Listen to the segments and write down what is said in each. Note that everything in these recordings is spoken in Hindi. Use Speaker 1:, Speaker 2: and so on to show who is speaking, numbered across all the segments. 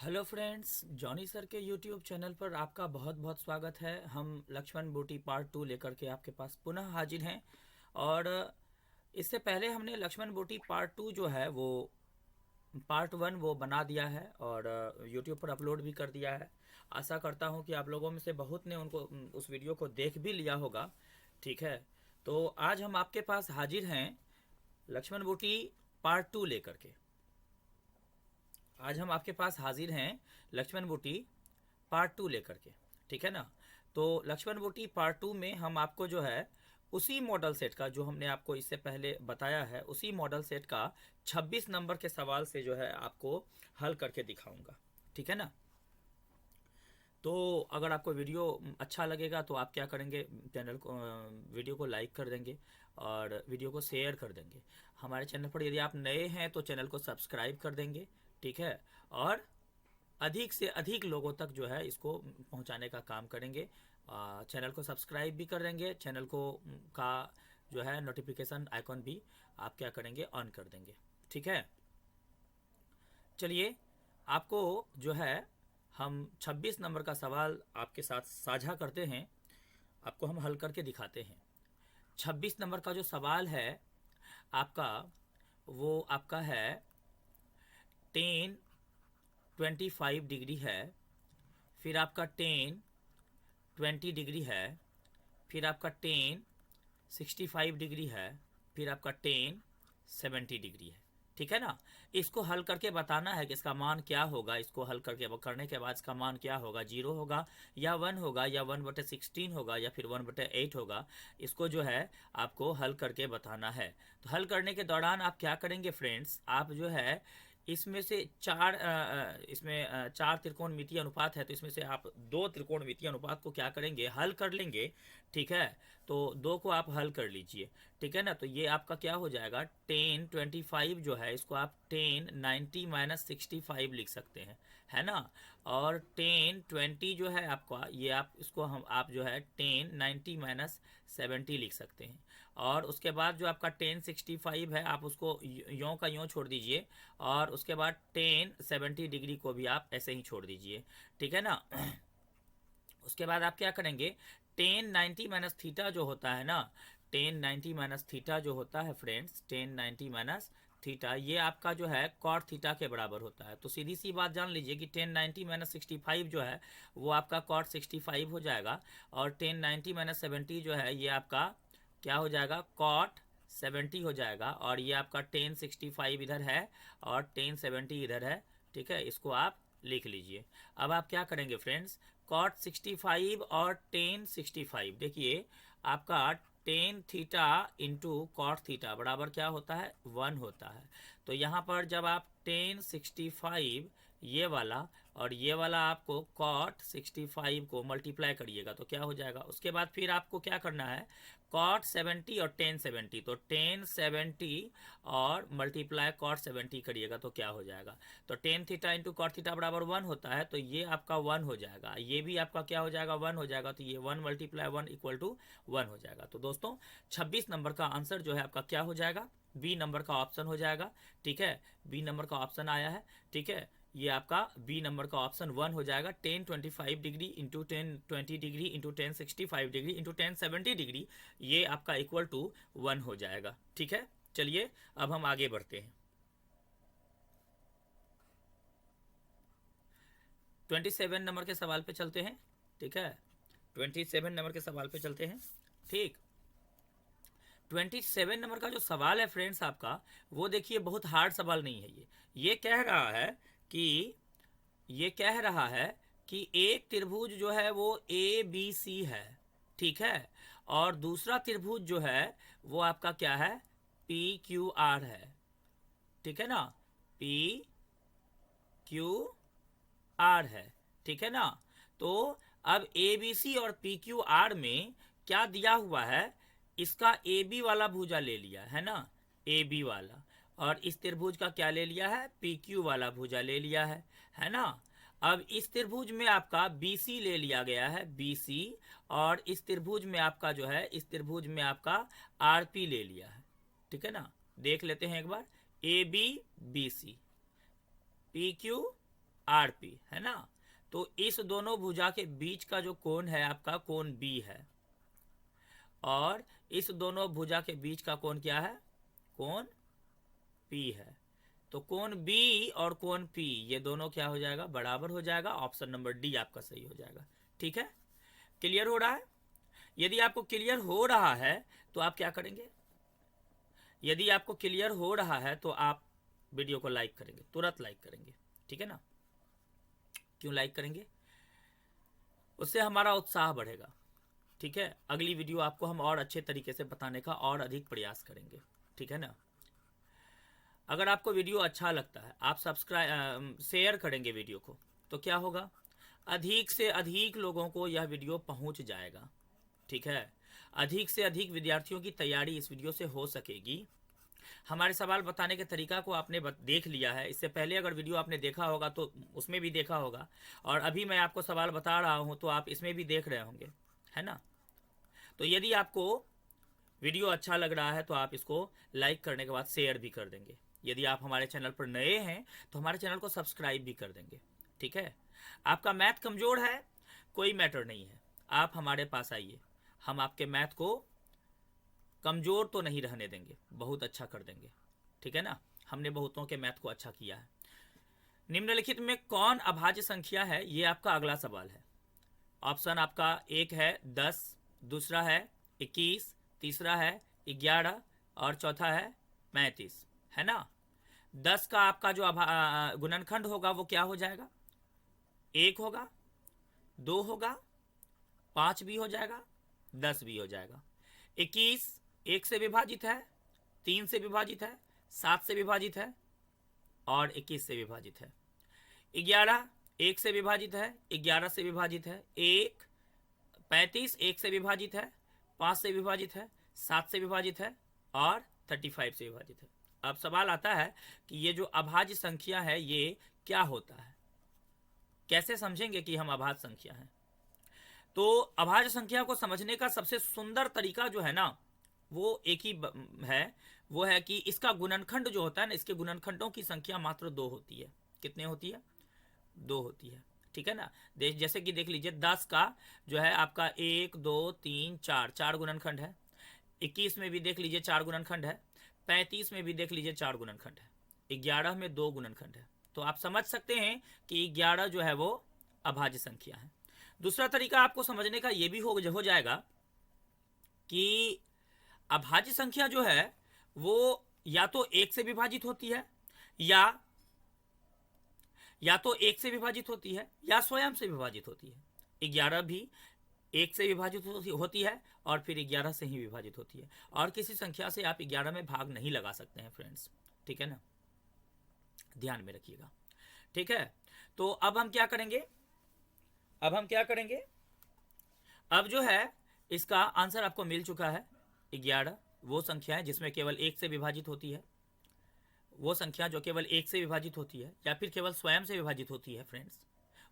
Speaker 1: हेलो फ्रेंड्स, जॉनी सर के यूट्यूब चैनल पर आपका बहुत बहुत स्वागत है। हम लक्ष्मण बूटी पार्ट 2 लेकर के आपके पास पुनः हाजिर हैं। और इससे पहले हमने लक्ष्मण बूटी पार्ट 2 जो है वो पार्ट 1 वो बना दिया है और यूट्यूब पर अपलोड भी कर दिया है। आशा करता हूँ कि आप लोगों में से बहुत ने उनको उस वीडियो को देख भी लिया होगा। ठीक है, तो आज हम आपके पास हाजिर हैं लक्ष्मण बूटी पार्ट 2 लेकर के। आज हम आपके पास हाजिर हैं लक्ष्मण बूटी पार्ट 2 लेकर के। ठीक है ना। तो लक्ष्मण बूटी पार्ट 2 में हम आपको जो है उसी मॉडल सेट का जो हमने आपको इससे पहले बताया है, उसी मॉडल सेट का 26 नंबर के सवाल से जो है आपको हल करके दिखाऊंगा। ठीक है ना। तो अगर आपको वीडियो अच्छा लगेगा तो आप क्या करेंगे, चैनल को वीडियो को लाइक कर देंगे और वीडियो को शेयर कर देंगे। हमारे चैनल पर यदि आप नए हैं तो चैनल को सब्सक्राइब कर देंगे। ठीक है। और अधिक से अधिक लोगों तक जो है इसको पहुंचाने का काम करेंगे। चैनल को सब्सक्राइब भी कर देंगे, चैनल को का जो है नोटिफिकेशन आइकॉन भी आप क्या करेंगे, ऑन कर देंगे। ठीक है। चलिए, आपको जो है हम 26 नंबर का सवाल आपके साथ साझा करते हैं, आपको हम हल करके दिखाते हैं। 26 नंबर का जो सवाल है आपका, वो आपका है 10 25 डिग्री है, फिर आपका 10 20 डिग्री है, फिर आपका 10 65 डिग्री है, फिर आपका 10 70 डिग्री है। ठीक है ना। इसको हल करके बताना है कि इसका मान क्या होगा। इसको हल करके करने के बाद इसका मान क्या होगा, 0 होगा या 1 होगा या 1/16 होगा या फिर 1/8 होगा। इसको जो है आपको हल करके बताना है। तो हल करने के दौरान आप क्या करेंगे फ्रेंड्स, आप जो है इसमें से चार त्रिकोणमितीय अनुपात है, तो इसमें से आप दो त्रिकोणमितीय अनुपात को क्या करेंगे, हल कर लेंगे। ठीक है। तो दो को आप हल कर लीजिए। ठीक है ना। तो ये आपका क्या हो जाएगा, 10 25 जो है इसको आप 10 90 - 65 लिख सकते हैं, है ना। और 10 20 जो है आपका, ये आप इसको हम आप जो है 10 90 - 70 लिख सकते हैं। और उसके बाद जो आपका 10 65 है आप उसको यों का यों छोड़ दीजिए, और उसके बाद 10 70 डिग्री को भी आप ऐसे ही छोड़ दीजिए। ठीक है ना। उसके बाद आप क्या करेंगे, 10 90 - थीटा जो होता है ना, 10 90 - थीटा जो होता है फ्रेंड्स, 10 90 - थीटा ये आपका जो है कॉट थीटा के बराबर होता है। तो सीधी सी बात जान लीजिए कि 10 90 - 65 जो है वो आपका कॉट 65 हो जाएगा, और 10 90 - 70 जो है ये आपका क्या हो जाएगा, कॉट 70 हो जाएगा। और ये आपका 10 65 इधर है और 10 70 इधर है। ठीक है, इसको आप लिख लीजिए। अब आप क्या करेंगे फ्रेंड्स, कॉट 65 और 10 65, देखिए आपका 10 थीटा इंटू कॉट थीटा बराबर क्या होता है, 1 होता है। तो यहाँ पर जब आप 10 65 ये वाला और ये वाला आपको कॉट 65 को मल्टीप्लाई करिएगा तो क्या हो जाएगा। उसके बाद फिर आपको क्या करना है, कॉट 70 और 10 70, तो 10 70 और मल्टीप्लाई कॉट 70 करिएगा तो क्या हो जाएगा। तो 10 थीटा इंटू कॉट थीटा बराबर 1 होता है, तो ये आपका 1 हो जाएगा, ये भी आपका क्या हो जाएगा, 1 हो जाएगा। तो ये 1 × 1 = 1 हो जाएगा। तो दोस्तों 26 नंबर का आंसर जो है आपका क्या हो जाएगा, बी नंबर का ऑप्शन हो जाएगा। ठीक है, बी नंबर का ऑप्शन आया है। ठीक है, ये आपका बी नंबर का ऑप्शन 1 हो जाएगा। 10 25 degree into 10 20 degree into 10 65 degree into 10 70 degree, ये आपका = 1 हो जाएगा। ठीक है। चलिए अब हम आगे बढ़ते हैं। 27 नंबर के सवाल पे चलते हैं। ठीक है, 27 नंबर के सवाल पे चलते हैं। ठीक, 27 नंबर का जो सवाल है फ्रेंड्स आपका, वो देखिए बहुत हार्ड सवाल नहीं है। ये कह रहा है कि ये कह रहा है कि एक त्रिभुज जो है वो ए बी सी है। ठीक है। और दूसरा त्रिभुज जो है वो आपका क्या है, पी क्यू आर है। ठीक है ना, पी क्यू आर है। ठीक है ना। तो अब ए बी सी और पी क्यू आर में क्या दिया हुआ है, इसका ए बी वाला भुजा ले लिया है ना, ए बी वाला, और इस त्रिभुज का क्या ले लिया है, पी क्यू वाला भुजा ले लिया है ना। अब इस त्रिभुज में आपका बी सी ले लिया गया है, बी सी, और इस त्रिभुज में आपका जो है, इस त्रिभुज में आपका आर पी ले लिया है। ठीक है ना। देख लेते हैं एक बार, A B B C, P Q R P, है ना। तो इस दोनों भुजा के बीच का जो कोण है आपका कोण बी है, और इस दोनों भुजा के बीच का कोण क्या है, कोण पी है। तो कोण बी और कोण पी ये दोनों क्या हो जाएगा, बराबर हो जाएगा। ऑप्शन नंबर डी आपका सही हो जाएगा। ठीक है, क्लियर हो रहा है। यदि आपको क्लियर हो रहा है तो आप क्या करेंगे, यदि आपको क्लियर हो रहा है तो आप वीडियो को लाइक करेंगे, तुरंत लाइक करेंगे। ठीक है ना, क्यों लाइक करेंगे, उससे हमारा उत्साह बढ़ेगा। ठीक है, अगली वीडियो आपको हम और अच्छे तरीके से बताने का और अधिक प्रयास करेंगे। ठीक है ना। अगर आपको वीडियो अच्छा लगता है, आप सब्सक्राइब शेयर करेंगे वीडियो को, तो क्या होगा, अधिक से अधिक लोगों को यह वीडियो पहुंच जाएगा। ठीक है, अधिक से अधिक विद्यार्थियों की तैयारी इस वीडियो से हो सकेगी। हमारे सवाल बताने के तरीका को आपने देख लिया है। इससे पहले अगर वीडियो आपने देखा होगा तो उसमें भी देखा होगा, और अभी मैं आपको सवाल बता रहा हूं तो आप इसमें भी देख रहे होंगे, है ना। तो यदि आपको वीडियो अच्छा लग रहा है तो आप इसको लाइक करने के बाद शेयर भी कर देंगे। यदि आप हमारे चैनल पर नए हैं तो हमारे चैनल को सब्सक्राइब भी कर देंगे। ठीक है, आपका मैथ कमज़ोर है, कोई मैटर नहीं है, आप हमारे पास आइए, हम आपके मैथ को कमज़ोर तो नहीं रहने देंगे, बहुत अच्छा कर देंगे। ठीक है ना, हमने बहुतों के मैथ को अच्छा किया है। निम्नलिखित में कौन अभाज्य संख्या है, ये आपका अगला सवाल है। ऑप्शन आपका एक है 10, दूसरा है 21, तीसरा है 11 और चौथा है 35, है ना। 10 का आपका जो गुणनखंड होगा वो क्या हो जाएगा, 1 होगा, 2 होगा, 5 भी हो जाएगा, 10 भी हो जाएगा। 21 1 से विभाजित है, 3 से विभाजित है, 7 से विभाजित है और 21 से विभाजित है। 11 1 से विभाजित है, 11 से विभाजित है, 35 1 से विभाजित है, 5 से विभाजित है, 7 से विभाजित है और 35 से विभाजित है। अब सवाल आता है कि ये जो अभाज्य संख्या है ये क्या होता है, कैसे समझेंगे कि हम अभाज्य संख्या हैं। तो अभाज्य संख्या को समझने का सबसे सुंदर तरीका जो है ना वो एक ही है, वो है कि इसका गुणनखंड जो होता है ना, इसके गुणनखंडों की संख्या मात्र 2 होती है। कितने होती है, 2 होती है। ठीक है ना, जैसे कि देख लीजिए 10 का जो है आपका 1 2 3 4 4 गुणनखंड है। 21 में भी देख लीजिए 4 गुणनखंड है। 35 में भी देख लीजिए 4 गुणनखंड है। 11 में 2 गुणनखंड है। तो आप समझ सकते हैं कि 11 जो है वो अभाज्य संख्या है। दूसरा तरीका आपको समझने का ये भी हो जाएगा कि अभाज्य संख्या जो है वो या तो 1 से विभाजित होती है या तो 1 से विभाजित होती है या स्वयं से विभाजित होती है। 11 भी 1 से विभाजित होती है और फिर 11 से ही विभाजित होती है, और किसी संख्या से आप 11 में भाग नहीं लगा सकते हैं फ्रेंड्स। ठीक है ना, ध्यान में रखिएगा। ठीक है, तो अब हम क्या करेंगे, अब जो है इसका आंसर आपको मिल चुका है। 11 वो संख्या है जिसमें केवल 1 से विभाजित होती है, वो संख्या जो केवल 1 से विभाजित होती है या फिर केवल स्वयं से विभाजित होती है फ्रेंड्स,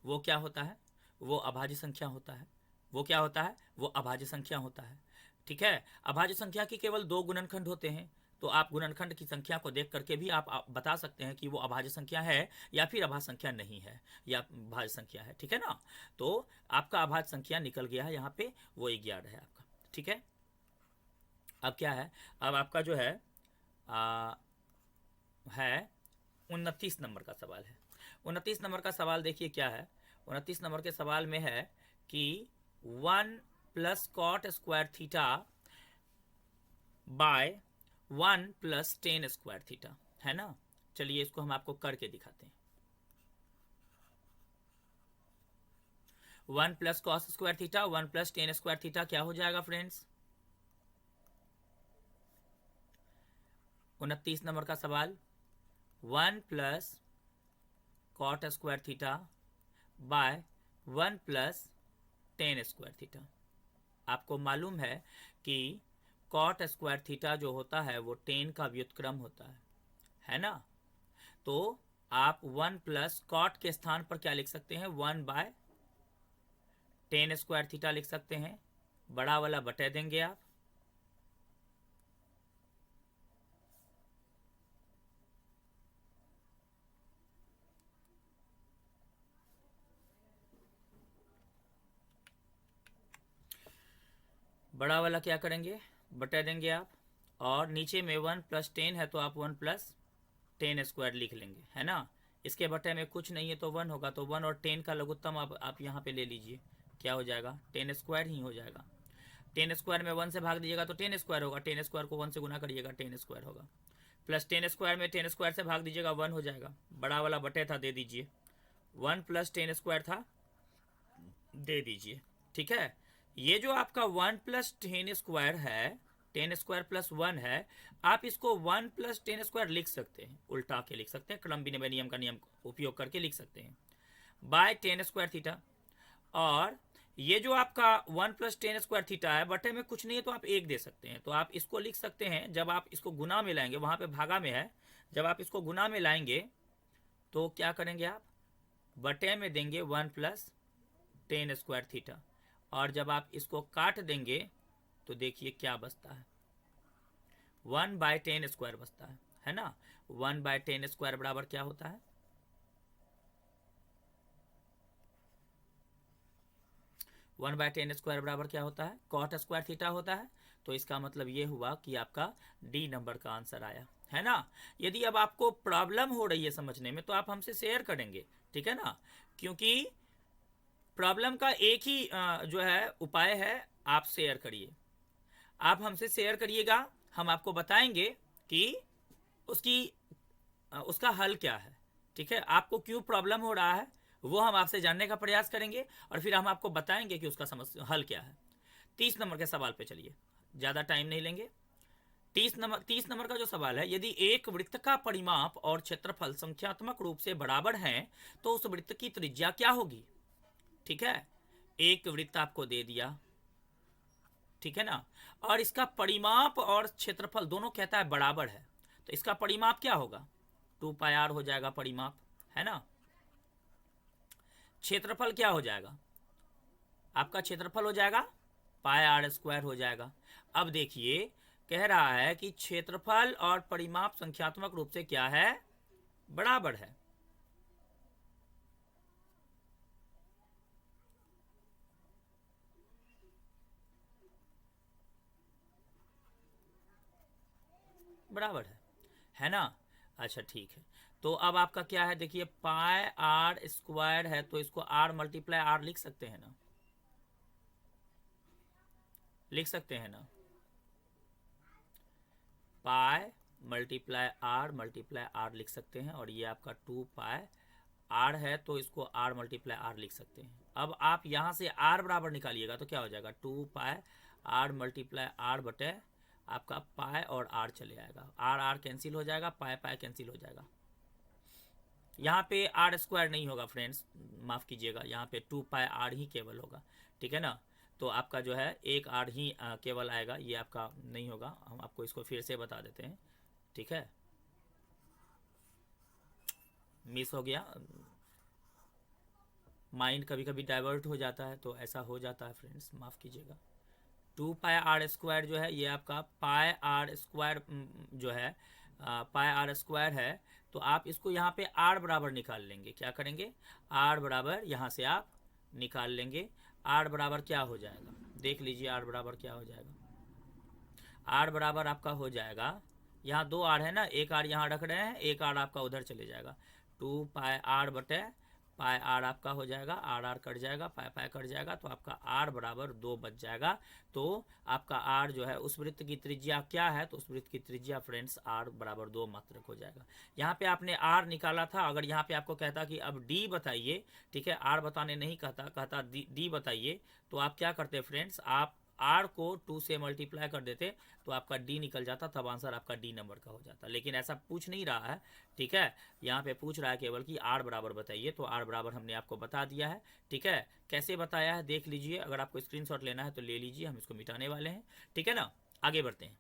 Speaker 1: वो क्या होता है, वो अभाज्य संख्या होता है। वो क्या होता है, वो अभाज्य संख्या होता है। ठीक है, अभाज्य संख्या की केवल 2 गुणनखंड होते हैं, तो आप गुणनखंड की संख्या को देख करके भी आप बता सकते हैं कि वो अभाज्य संख्या है या फिर अभाज्य संख्या नहीं है या भाज्य संख्या है। ठीक है ना, तो आपका अभाज्य संख्या निकल गया है यहाँ पे, वो 11 है आपका। ठीक है, अब क्या है, अब आपका जो है 29 नंबर का सवाल है। 29 नंबर का सवाल देखिए क्या है। 29 नंबर के सवाल में है कि 1 plus cot square theta by 1 plus tan square theta, है ना। चलिए इसको हम आपको करके दिखाते हैं। 1 plus cos square theta 1 plus tan square theta क्या हो जाएगा फ्रेंड्स। 29 नंबर का सवाल, 1 plus cot square theta by 1 plus tan square theta. आपको मालूम है कि कॉट स्क्वायर थीटा जो होता है वो टेन का व्युत्क्रम होता है ना। तो आप 1 प्लस कॉट के स्थान पर क्या लिख सकते हैं, 1 बाय टेन स्क्वायर थीटा लिख सकते हैं। बड़ा वाला बटे देंगे आप, बड़ा वाला क्या करेंगे, बटा देंगे आप, और नीचे में 1 + 10 है तो आप 1 + 10 स्क्वायर लिख लेंगे, है ना। इसके बटे में कुछ नहीं है तो 1 होगा, तो 1 और 10 का लघुत्तम आप यहाँ पे ले लीजिए, क्या हो जाएगा, 10 स्क्वायर ही हो जाएगा। 10 स्क्वायर में 1 से भाग दीजिएगा तो 10 स्क्वायर होगा, 10 स्क्वायर को 1 से गुना करिएगा 10 स्क्वायर होगा, प्लस 10 स्क्वायर में 10 स्क्वायर से भाग दीजिएगा 1 हो जाएगा। बड़ा वाला बटे था दे दीजिए, 1 + 10 स्क्वायर था दे दीजिए, ठीक है। ये जो आपका 1 + 10 स्क्वायर है, 10 स्क्वायर + 1 है, आप इसको 1 + 10 स्क्वायर लिख सकते हैं, उल्टा के लिख सकते हैं, क्रम विनिमय नियम का नियम उपयोग करके लिख सकते हैं, बाय 10 स्क्वायर थीटा। और ये जो आपका 1 + 10 स्क्वायर थीटा है, बटे में कुछ नहीं है तो आप 1 दे सकते हैं, तो आप इसको लिख सकते हैं। जब आप इसको गुना में लाएंगे, वहाँ पे भागा में है, जब आप इसको गुना में लाएंगे तो क्या करेंगे आप, बटे में देंगे 1 + 10 स्क्वायर थीटा, और जब आप इसको काट देंगे तो देखिए क्या बचता है, 1/10 स्क्वायर बचता है ना। 1/10 स्क्वायर बराबर क्या होता है, 1/10 स्क्वायर बराबर क्या होता है, कॉट स्क्वायर थीटा होता है। तो इसका मतलब ये हुआ कि आपका डी नंबर का आंसर आया, है ना। यदि अब आपको प्रॉब्लम हो रही है समझने में तो आप हमसे शेयर करेंगे, ठीक है ना, क्योंकि प्रॉब्लम का एक ही जो है उपाय है, आप शेयर करिए, आप हमसे शेयर करिएगा, हम आपको बताएंगे कि उसकी उसका हल क्या है, ठीक है। आपको क्यों प्रॉब्लम हो रहा है वो हम आपसे जानने का प्रयास करेंगे, और फिर हम आपको बताएंगे कि उसका समस्या हल क्या है। 30 नंबर के सवाल पे चलिए, ज़्यादा टाइम नहीं लेंगे। 30 नंबर का जो सवाल है, यदि एक वृत्त का परिमाप और क्षेत्रफल संख्यात्मक रूप से बराबर हैं तो उस वृत्त की त्रिज्या क्या होगी, ठीक है। एक वृत्त आपको दे दिया, ठीक है ना, और इसका परिमाप और क्षेत्रफल दोनों कहता है बराबर है, तो इसका परिमाप क्या होगा, 2πr हो जाएगा परिमाप, है ना। क्षेत्रफल क्या हो जाएगा, आपका क्षेत्रफल हो जाएगा πr² हो जाएगा। अब देखिए कह रहा है कि क्षेत्रफल और परिमाप संख्यात्मक रूप से क्या है, बराबर है। बराबर है ना। अच्छा ठीक है, तो अब आपका क्या है, देखिए πr² है तो इसको r × r लिख सकते हैं ना, लिख सकते हैं ना, पाई × r लिख सकते हैं, और ये आपका 2πr है तो इसको r × r लिख सकते हैं। अब आप यहाँ से r बराबर निकालिएगा तो क्या हो जाएगा, 2πr × r बटे आपका पाई और r चले आएगा, r कैंसिल हो जाएगा, पाई कैंसिल हो जाएगा। यहाँ पे r² नहीं होगा फ्रेंड्स, माफ़ कीजिएगा, यहाँ पे 2πr ही केवल होगा, ठीक है ना। तो आपका जो है एक r ही केवल आएगा, ये आपका नहीं होगा। हम आपको इसको फिर से बता देते हैं, ठीक है, मिस हो गया, माइंड कभी कभी डाइवर्ट हो जाता है तो ऐसा हो जाता है फ्रेंड्स, माफ़ कीजिएगा। 2πr² जो है ये आपका πr² जो है πr² है, तो आप इसको यहाँ पे r बराबर निकाल लेंगे, क्या करेंगे, r बराबर यहाँ से आप निकाल लेंगे। r बराबर क्या हो जाएगा, देख लीजिए r बराबर क्या हो जाएगा, r बराबर आपका हो जाएगा, यहाँ 2 r है ना, एक r यहाँ रख रहे हैं, एक r आपका उधर चले जाएगा, 2πr बटे पाई r आपका हो जाएगा, r कट जाएगा, पाई कट जाएगा, तो आपका r बराबर 2 बच जाएगा। तो आपका r जो है उस वृत्त की त्रिज्या क्या है, तो उस वृत्त की त्रिज्या फ्रेंड्स r बराबर 2 मात्रक हो जाएगा। यहाँ पे आपने r निकाला था, अगर यहाँ पे आपको कहता कि अब d बताइए, ठीक है, r बताने नहीं कहता d बताइए, तो आप क्या करते फ्रेंड्स, आप r को 2 से मल्टीप्लाई कर देते तो आपका d निकल जाता, तब आंसर आपका d नंबर का हो जाता। लेकिन ऐसा पूछ नहीं रहा है, ठीक है, यहाँ पे पूछ रहा है केवल कि r बराबर बताइए, तो r बराबर हमने आपको बता दिया है, ठीक है। कैसे बताया है देख लीजिए, अगर आपको स्क्रीनशॉट लेना है तो ले लीजिए, हम इसको मिटाने वाले हैं, ठीक है ना। आगे बढ़ते हैं।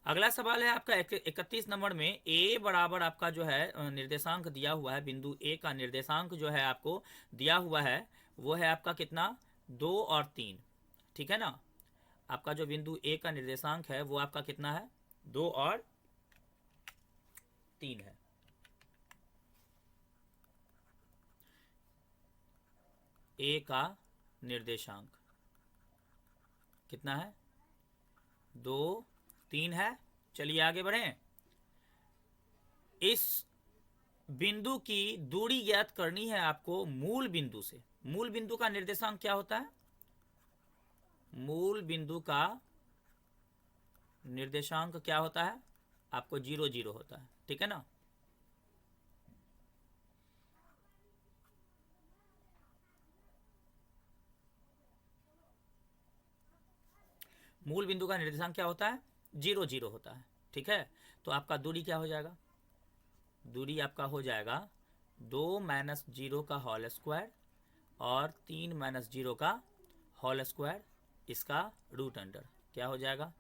Speaker 1: अगला सवाल है आपका 31 नंबर में, a बराबर आपका जो है निर्देशांक दिया हुआ है, बिंदु a का निर्देशांक जो है आपको दिया हुआ है वो है आपका कितना, 2 और 3, ठीक है ना। आपका जो बिंदु a का निर्देशांक है वो आपका कितना है, 2 और 3 है। ए का निर्देशांक कितना है, 2 3 है। चलिए आगे बढ़ें। इस बिंदु की दूरी ज्ञात करनी है आपको मूल बिंदु से। मूल बिंदु का निर्देशांक क्या होता है, मूल बिंदु का निर्देशांक क्या होता है आपको, 0 0 होता है, ठीक है ना। मूल बिंदु का निर्देशांक क्या होता है, 0 0 होता है, ठीक है। तो आपका दूरी क्या हो जाएगा, दूरी आपका हो जाएगा 2 - 0 का होल स्क्वायर और 3 - 0 का होल स्क्वायर, इसका रूट अंडर क्या हो जाएगा,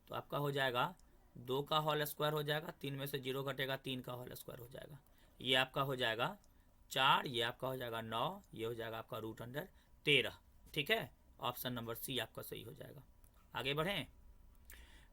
Speaker 1: तो आपका हो जाएगा 2 का होल स्क्वायर हो जाएगा, 3 में से 0 घटेगा, 3 का होल स्क्वायर हो जाएगा, ये आपका हो जाएगा 4, ये आपका हो जाएगा 9, ये हो जाएगा आपका रूट अंडर 13, ठीक है। ऑप्शन नंबर सी आपका सही हो जाएगा। आगे बढ़ें।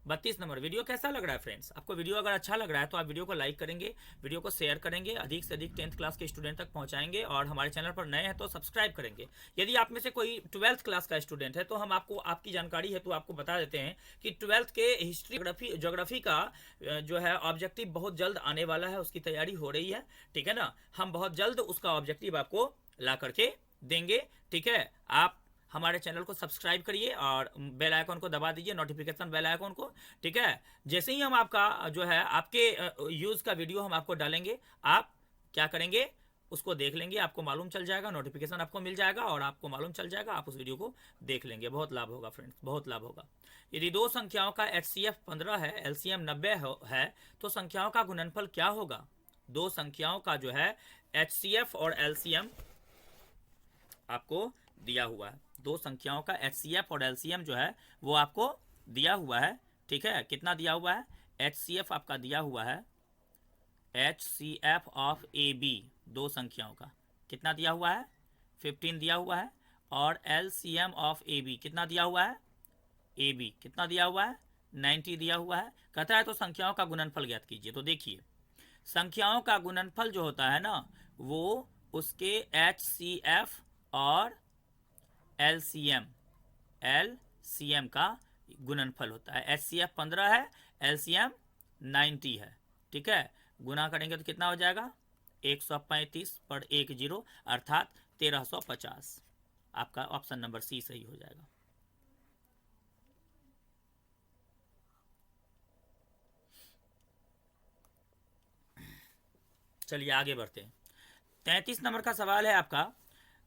Speaker 1: 32 नंबर। वीडियो कैसा लग रहा है फ्रेंड्स, आपको वीडियो अगर अच्छा लग रहा है तो आप वीडियो को लाइक करेंगे, वीडियो को शेयर करेंगे, अधिक से अधिक 10th क्लास के स्टूडेंट तक पहुंचाएंगे, और हमारे चैनल पर नए हैं तो सब्सक्राइब करेंगे। यदि आप में से कोई 12th क्लास का स्टूडेंट है तो हम आपको, आपकी जानकारी है तो आपको बता देते हैं कि 12th के हिस्ट्री ज्योग्राफी का जो है ऑब्जेक्टिव बहुत जल्द आने वाला है, उसकी तैयारी हो रही है, ठीक है ना। हम बहुत जल्द उसका ऑब्जेक्टिव आपको ला करके देंगे, ठीक है। आप हमारे चैनल को सब्सक्राइब करिए और बेल आइकन को दबा दीजिए, नोटिफिकेशन बेल आइकन को, ठीक है। जैसे ही हम आपका जो है आपके यूज़ का वीडियो हम आपको डालेंगे, आप क्या करेंगे, उसको देख लेंगे, आपको मालूम चल जाएगा, नोटिफिकेशन आपको मिल जाएगा और आपको मालूम चल जाएगा, आप उस वीडियो को देख लेंगे। बहुत लाभ होगा फ्रेंड्स, बहुत लाभ होगा। यदि दो संख्याओं का HCF 15 है, LCM 90 है, तो संख्याओं का गुणनफल क्या होगा। दो संख्याओं का जो है HCF और LCM आपको दिया हुआ है, दो संख्याओं का HCF और LCM जो है वो आपको दिया हुआ है, ठीक है। कितना दिया हुआ है, HCF आपका दिया हुआ है, HCF ऑफ AB दो संख्याओं का कितना दिया हुआ है, 15 दिया हुआ है, और LCM ऑफ AB कितना दिया हुआ है, AB कितना दिया हुआ है, 90 दिया हुआ है। कहता है तो संख्याओं का गुणनफल ज्ञात कीजिए। तो देखिए संख्याओं का गुणनफल जो होता है ना, वो उसके HCF और LCM का गुणनफल होता है। HCF 15 है, LCM 90 है, ठीक है। गुना करेंगे तो कितना हो जाएगा, 135 पर 1 0 अर्थात 1350। आपका ऑप्शन नंबर सी सही हो जाएगा। चलिए आगे बढ़ते हैं। 33 नंबर का सवाल है आपका,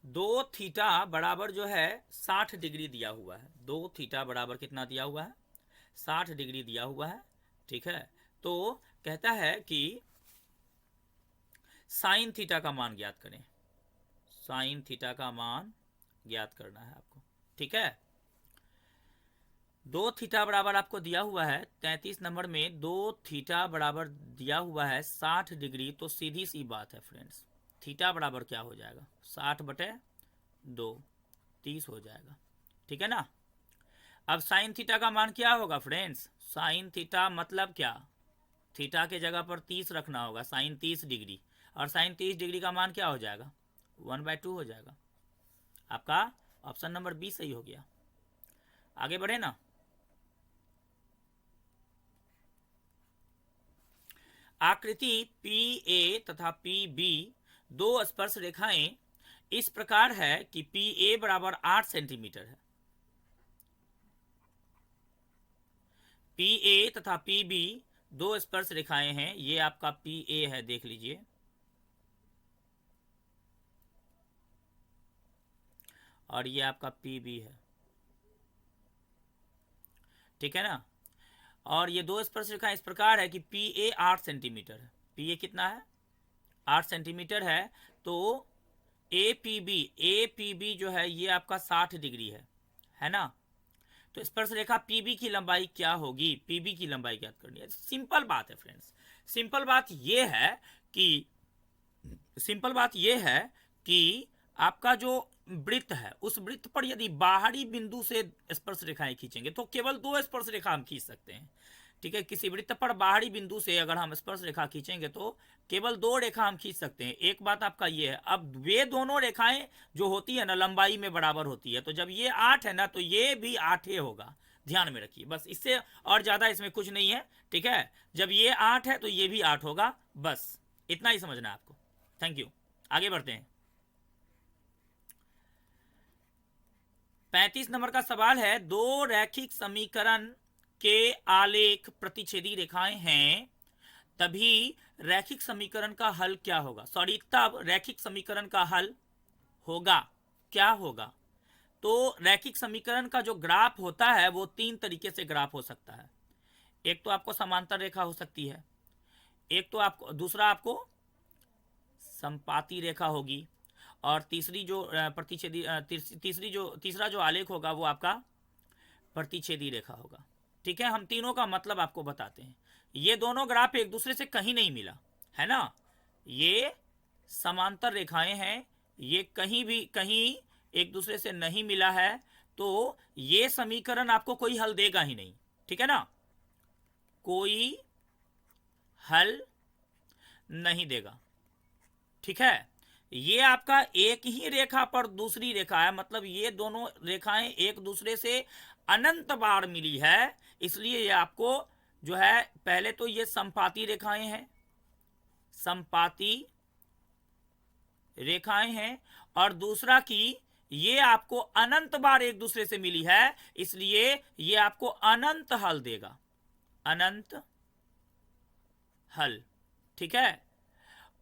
Speaker 1: 2 थीटा बराबर जो है 60 डिग्री दिया हुआ है। 2 थीटा बराबर कितना दिया हुआ है, 60 डिग्री दिया हुआ है, ठीक है। तो कहता है कि साइन थीटा का मान ज्ञात करें। साइन थीटा का मान ज्ञात करना है आपको, ठीक है। 2 थीटा बराबर आपको दिया हुआ है 33 नंबर में, 2 थीटा बराबर दिया हुआ है 60 डिग्री। तो सीधी सी बात है फ्रेंड्स, थीटा बराबर क्या हो जाएगा, 60/2 30 हो जाएगा, ठीक है ना। अब साइन थीटा का मान क्या होगा फ्रेंड्स, साइन थीटा मतलब क्या, थीटा के जगह पर 30 रखना होगा, साइन 30 डिग्री, और साइन 30 डिग्री का मान क्या हो जाएगा, 1/2 हो जाएगा। आपका ऑप्शन नंबर बी सही हो गया। आगे बढ़े ना। आकृति PA तथा PB दो स्पर्श रेखाएं इस प्रकार है कि PA बराबर 8 सेंटीमीटर है। PA तथा PB दो स्पर्श रेखाएं हैं, ये आपका PA है, देख लीजिए, और ये आपका PB है, ठीक है ना। और ये दो स्पर्श रेखाएं इस प्रकार है कि PA 8 सेंटीमीटर है। PA कितना है, 8 सेंटीमीटर है। तो APB जो है ये आपका 60 डिग्री है ना। तो स्पर्श रेखा PB की लंबाई क्या होगी, PB की लंबाई ज्ञात करनी है। सिंपल बात है फ्रेंड्स, सिंपल बात ये है कि आपका जो वृत्त है, उस वृत्त पर यदि बाहरी बिंदु से स्पर्श रेखाएं खींचेंगे तो केवल 2 स्पर्श रेखा हम खींच सकते हैं। ठीक है। किसी वृत्त पर बाहरी बिंदु से अगर हम स्पर्श रेखा खींचेंगे तो केवल 2 रेखा हम खींच सकते हैं। एक बात आपका ये है, अब वे दोनों रेखाएं जो होती है ना लंबाई में बराबर होती है, तो जब ये 8 है ना तो ये भी 8 ही होगा, ध्यान में रखिए। बस इससे और ज्यादा इसमें कुछ नहीं है, ठीक है। जब ये 8 है तो ये भी 8 होगा, बस इतना ही समझना है आपको। थैंक यू, आगे बढ़ते हैं। 35 नंबर का सवाल है, दो रैखिक समीकरण के आलेख प्रतिच्छेदी रेखाएं हैं, तभी रैखिक समीकरण का हल क्या होगा? सॉरी, तब रैखिक समीकरण का हल होगा, क्या होगा? तो रैखिक समीकरण का जो ग्राफ होता है वो 3 तरीके से ग्राफ हो सकता है। एक तो आपको समांतर रेखा हो सकती है, एक तो आपको, दूसरा आपको संपाती रेखा होगी, और तीसरी जो प्रतिच्छेदी तीसरा जो आलेख होगा वो आपका प्रतिच्छेदी रेखा होगा। ठीक है, हम तीनों का मतलब आपको बताते हैं। ये दोनों ग्राफ एक दूसरे से कहीं नहीं मिला है ना, ये समांतर रेखाएं हैं, ये कहीं एक दूसरे से नहीं मिला है, तो ये समीकरण आपको कोई हल देगा ही नहीं, ठीक है ना, कोई हल नहीं देगा। ठीक है, ये आपका एक ही रेखा पर दूसरी रेखा है, मतलब ये दोनों रेखाएं एक दूसरे से अनंत बार मिली है, इसलिए ये आपको जो है, पहले तो ये संपाती रेखाएं हैं, संपाती रेखाएं हैं, और दूसरा कि ये आपको अनंत बार एक दूसरे से मिली है, इसलिए ये आपको अनंत हल देगा, अनंत हल। ठीक है,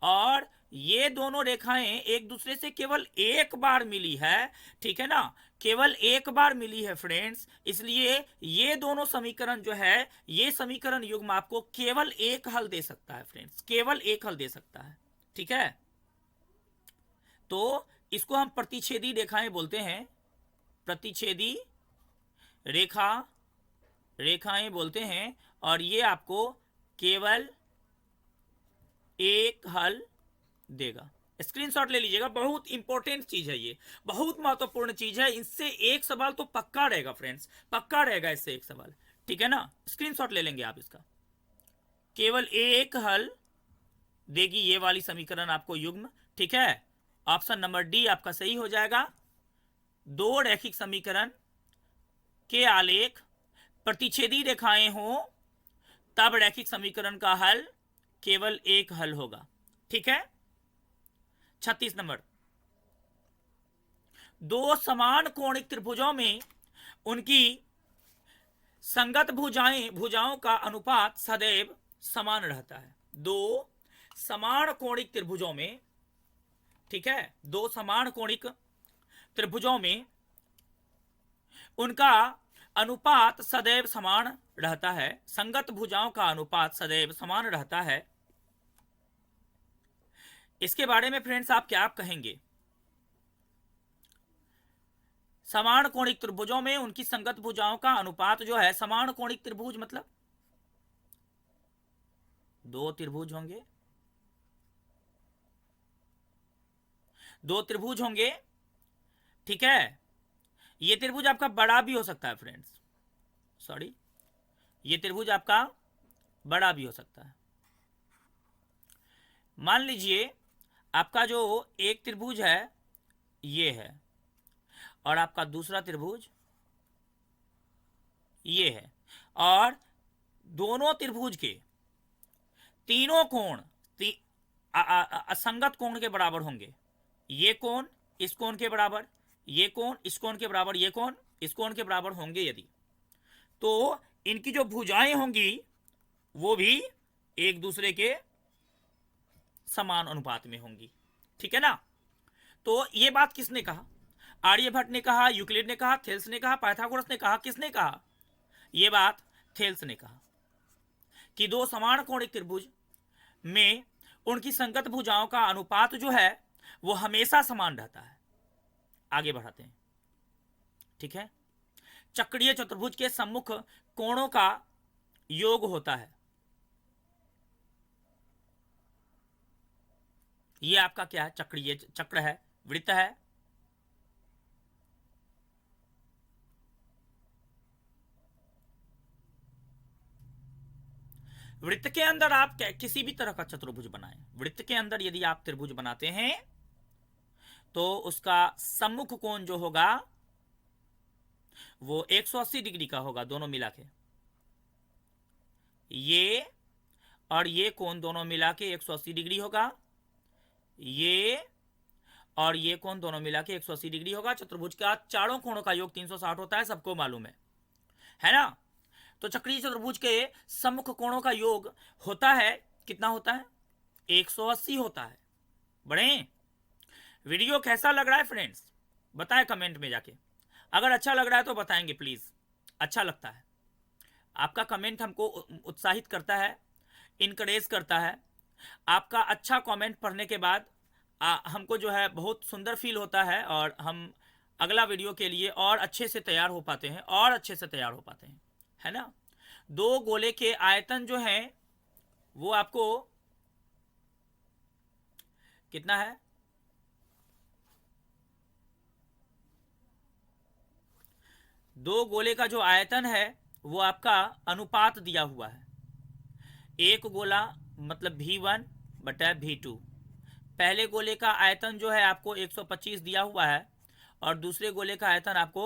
Speaker 1: और ये दोनों रेखाएं एक दूसरे से केवल एक बार मिली है, ठीक है ना, केवल एक बार मिली है फ्रेंड्स, इसलिए ये दोनों समीकरण जो है, ये समीकरण युग्म आपको केवल एक हल दे सकता है फ्रेंड्स, केवल एक हल दे सकता है। ठीक है, तो इसको हम प्रतिच्छेदी रेखाएं बोलते हैं, प्रतिच्छेदी रेखाएं बोलते हैं, और ये आपको केवल एक हल देगा। स्क्रीनशॉट ले लीजिएगा, बहुत इंपॉर्टेंट चीज है, ये बहुत महत्वपूर्ण चीज है, इससे एक सवाल तो पक्का रहेगा फ्रेंड्स, पक्का रहेगा इससे एक सवाल, ठीक है ना। स्क्रीनशॉट ले लेंगे आप इसका, केवल एक हल देगी ये वाली समीकरण आपको युग्म। ठीक है, ऑप्शन नंबर डी आपका सही हो जाएगा। दो रैखिक समीकरण के आलेख प्रतिच्छेदी रेखाएं हो तब रैखिक समीकरण का हल केवल एक हल होगा। ठीक है, 36 नंबर, दो समान कोणिक त्रिभुजों में उनकी संगत भुजाओं का अनुपात सदैव समान रहता है। दो समान कोणिक त्रिभुजों में, ठीक है, दो समान कोणिक त्रिभुजों में उनका अनुपात सदैव समान रहता है, संगत भुजाओं का अनुपात सदैव समान रहता है। इसके बारे में फ्रेंड्स आप क्या कहेंगे? समान कोणिक त्रिभुजों में उनकी संगत भुजाओं का अनुपात जो है, समान कोणिक त्रिभुज मतलब दो त्रिभुज होंगे, दो त्रिभुज होंगे, ठीक है, ये त्रिभुज आपका बड़ा भी हो सकता है फ्रेंड्स, सॉरी, ये त्रिभुज आपका बड़ा भी हो सकता है। मान लीजिए आपका जो एक त्रिभुज है ये है, और आपका दूसरा त्रिभुज ये है, और दोनों त्रिभुज के तीनों कोण असंगत कोण के बराबर होंगे। ये कोण इस कोण के बराबर, ये कोण इस कोण के बराबर, ये कोण इस कोण के बराबर होंगे यदि, तो इनकी जो भुजाएं होंगी वो भी एक दूसरे के समान अनुपात में होंगी। ठीक है ना, तो ये बात किसने कहा? आर्यभट्ट ने कहा, यूक्लिड ने कहा, थेल्स ने कहा, पाइथागोरस ने कहा, किसने कहा? ये बात थेल्स ने कहा कि दो समान कोणिक त्रिभुज में उनकी संगत भुजाओं का अनुपात जो है वो हमेशा समान रहता है। आगे बढ़ाते हैं, ठीक है, चक्रीय चतुर्भुज के सम्मुख कोणों का योग होता है। ये आपका क्या है? चक्रीय चक्र है, वृत्त है, वृत्त के अंदर आप किसी भी तरह का चतुर्भुज बनाएं, वृत्त के अंदर यदि आप त्रिभुज बनाते हैं तो उसका सम्मुख कोण जो होगा वो 180 डिग्री का होगा, दोनों मिला के। ये और ये कोण दोनों मिला के 180 डिग्री होगा, ये और ये कोण दोनों मिला के 180 डिग्री होगा। चतुर्भुज का चारों कोणों का योग 360 होता है, सबको मालूम है ना। तो चक्रीय चतुर्भुज के सम्मुख कोणों का योग होता है, कितना होता है? 180 होता है। बढ़े? वीडियो कैसा लग रहा है फ्रेंड्स? बताएं कमेंट में जाके। अगर अच्छा लग रहा है तो बताएंगे प्लीज, अच्छा लगता है आपका कमेंट, हमको उत्साहित करता है, इनकरेज करता है। आपका अच्छा कमेंट पढ़ने के बाद हमको जो है बहुत सुंदर फील होता है और हम अगला वीडियो के लिए और अच्छे से तैयार हो पाते हैं, और अच्छे से तैयार हो पाते हैं, है ना। दो गोले के आयतन जो है वो आपको कितना है? दो गोले का जो आयतन है वो आपका अनुपात दिया हुआ है। एक गोला मतलब V1 बटा V2। पहले गोले का आयतन जो है आपको 125 दिया हुआ है और दूसरे गोले का आयतन आपको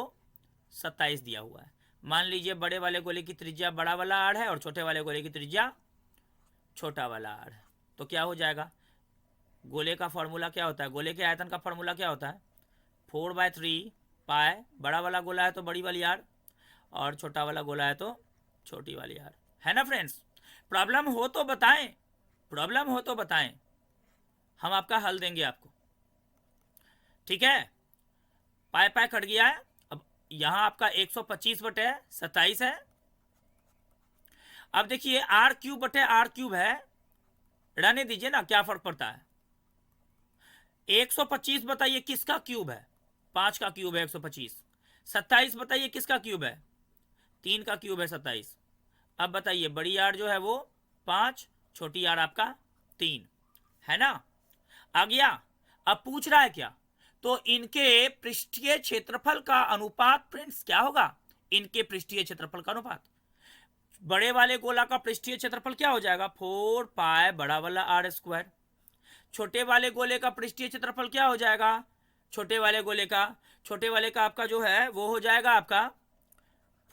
Speaker 1: 27 दिया हुआ है। मान लीजिए बड़े वाले गोले की त्रिज्या बड़ा वाला आड़ है और छोटे वाले गोले की त्रिज्या छोटा वाला आड़ है। तो क्या हो जाएगा? गोले का फॉर्मूला क्या होता है? गोले के आयतन का फॉर्मूला क्या होता है? 4/3 पाए। बड़ा वाला गोला है तो बड़ी वाली आड़, और छोटा वाला गोला है तो छोटी वाली आड़, है ना फ्रेंड्स। प्रॉब्लम हो तो बताएं, प्रॉब्लम हो तो बताएं, हम आपका हल देंगे आपको, ठीक है। पाए पाए कट गया है। अब यहां आपका 125/27 है। अब देखिए r³ है, रहने दीजिए ना, क्या फर्क पड़ता है। 125 बताइए किसका क्यूब है? 5 का क्यूब है 125। 27 बताइए किसका क्यूब है? 3 का क्यूब है 27। अब बताइए बड़ी आर जो है वो 5, छोटी आर आपका 3, है ना। आ गया। अब पूछ रहा है क्या? तो इनके पृष्ठीय क्षेत्रफल का अनुपात फ्रेंड्स क्या होगा? इनके पृष्ठीय क्षेत्रफल का अनुपात। बड़े वाले गोला का पृष्ठीय क्षेत्रफल क्या हो जाएगा? 4 पाए बड़ा वाला r²। छोटे वाले गोले का पृष्ठीय क्षेत्रफल क्या हो जाएगा? छोटे वाले का आपका जो है वो हो जाएगा आपका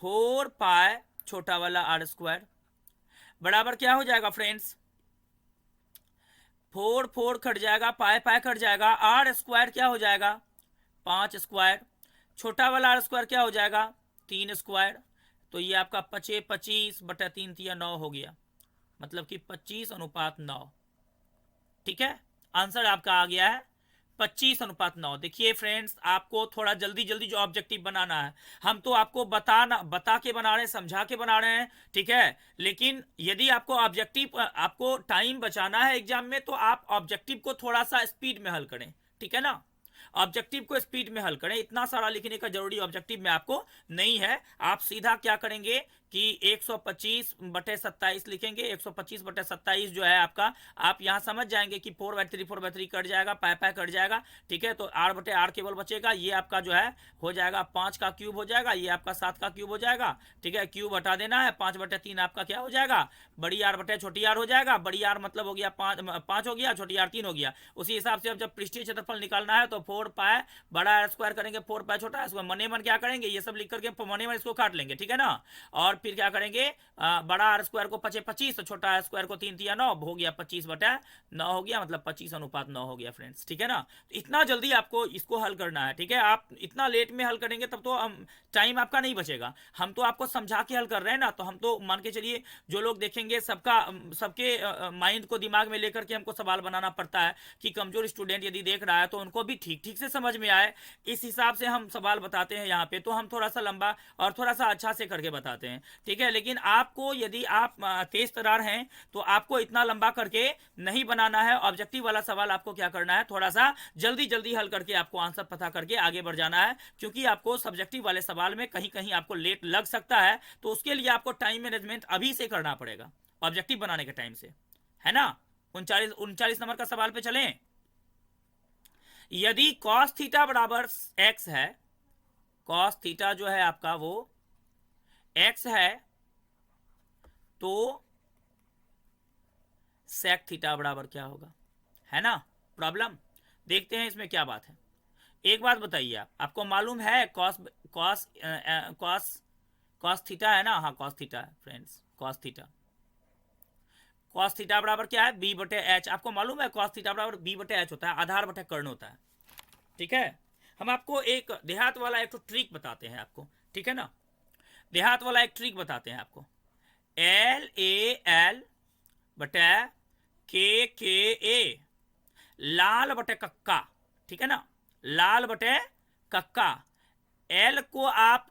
Speaker 1: 4 पाए छोटा वाला r², बराबर क्या हो जाएगा फ्रेंड्स? 4 4 कट जाएगा, पाए पाए कट जाएगा, r² क्या हो जाएगा? 5²। छोटा वाला r² क्या हो जाएगा? 3²। तो ये आपका 25/3 9 हो गया, मतलब कि 25:9। ठीक है, आंसर आपका आ गया है 25:9। देखिए फ्रेंड्स, आपको थोड़ा जल्दी जल्दी जो ऑब्जेक्टिव बनाना है, हम तो आपको बता के बना रहे हैं, समझा के बना रहे हैं, ठीक है। लेकिन यदि आपको ऑब्जेक्टिव, आपको टाइम बचाना है एग्जाम में, तो आप ऑब्जेक्टिव को थोड़ा सा स्पीड में हल करें, ठीक है ना। ऑब्जेक्टिव को स्पीड में हल करें, इतना सारा लिखने का जरूरी ऑब्जेक्टिव में आपको नहीं है। आप सीधा क्या करेंगे कि 125/27 लिखेंगे। 125/27 जो है आपका, आप यहां समझ जाएंगे कि 4/3 कट जाएगा, पाए पाए कट जाएगा, ठीक है। तो r/r केवल बचेगा। ये आपका जो है हो जाएगा 5 का क्यूब हो जाएगा, ये आपका 7 का क्यूब हो जाएगा, ठीक है। क्यूब हटा देना है, 5/3 आपका क्या हो जाएगा? बड़ी आर बटे छोटी आर हो जाएगा। बड़ी आर मतलब हो गया 5 हो गया, छोटी आर 3 हो गया। उसी हिसाब से अब जब पृष्ठीय क्षेत्रफल निकालना है तो 4 पाए बड़ा r² करेंगे, 4 पाए छोटा r², मने मन क्या करेंगे, ये सब लिख करके मने मन इसको काट लेंगे, ठीक है ना। और फिर क्या करेंगे, बड़ा r² को 25, तो छोटा r² को 3×9 हो गया, 25/9 हो गया, मतलब 25:9 हो गया फ्रेंड्स, ठीक है ना। तो इतना जल्दी आपको इसको हल करना है, ठीक है। आप इतना लेट में हल करेंगे तब तो टाइम आपका नहीं बचेगा। हम तो आपको समझा के हल कर रहे हैं ना, तो हम तो मान के चलिए जो लोग देखेंगे सबके माइंड को दिमाग में लेकर के हमको सवाल बनाना पड़ता है कि कमजोर स्टूडेंट यदि देख रहा है तो उनको भी ठीक ठीक से समझ में आए, इस हिसाब से हम सवाल बताते हैं यहाँ पे। तो हम थोड़ा सा लंबा और थोड़ा सा अच्छा से करके बताते हैं, ठीक है। लेकिन आपको यदि आप तेज तरार हैं तो आपको इतना लंबा करके नहीं बनाना है। ऑब्जेक्टिव वाला सवाल आपको क्या करना है, थोड़ा सा जल्दी जल्दी हल करके आपको आंसर पता करके आगे बढ़ जाना है, क्योंकि आपको सब्जेक्टिव वाले सवाल में कहीं कहीं आपको लेट लग सकता है। तो उसके लिए आपको टाइम मैनेजमेंट अभी से करना पड़ेगा ऑब्जेक्टिव बनाने के टाइम से, है ना। 39 नंबर का सवाल पे चलें। यदि cos थीटा बराबर x है, cos थीटा जो है आपका वो x है, तो सेक थीटा बराबर क्या होगा, है ना प्रॉब्लम। देखते हैं इसमें क्या बात है। एक बात बताइए, आपको मालूम है cos cos cos cos theta है ना, हाँ कॉस थीटा है friends, cos theta, cos theta बराबर क्या है, बी बटे एच। आपको मालूम है कॉस थीटा बराबर बी बटे एच होता है, आधार बटे कर्ण होता है। ठीक है, हम आपको एक देहात वाला एक तो ट्रिक बताते हैं आपको, ठीक है ना, देहात वाला एक ट्रिक बताते हैं आपको। एल ए एल बटे के ए, लाल बटे कक्का, ठीक है ना, लाल बटे कक्का। एल को आप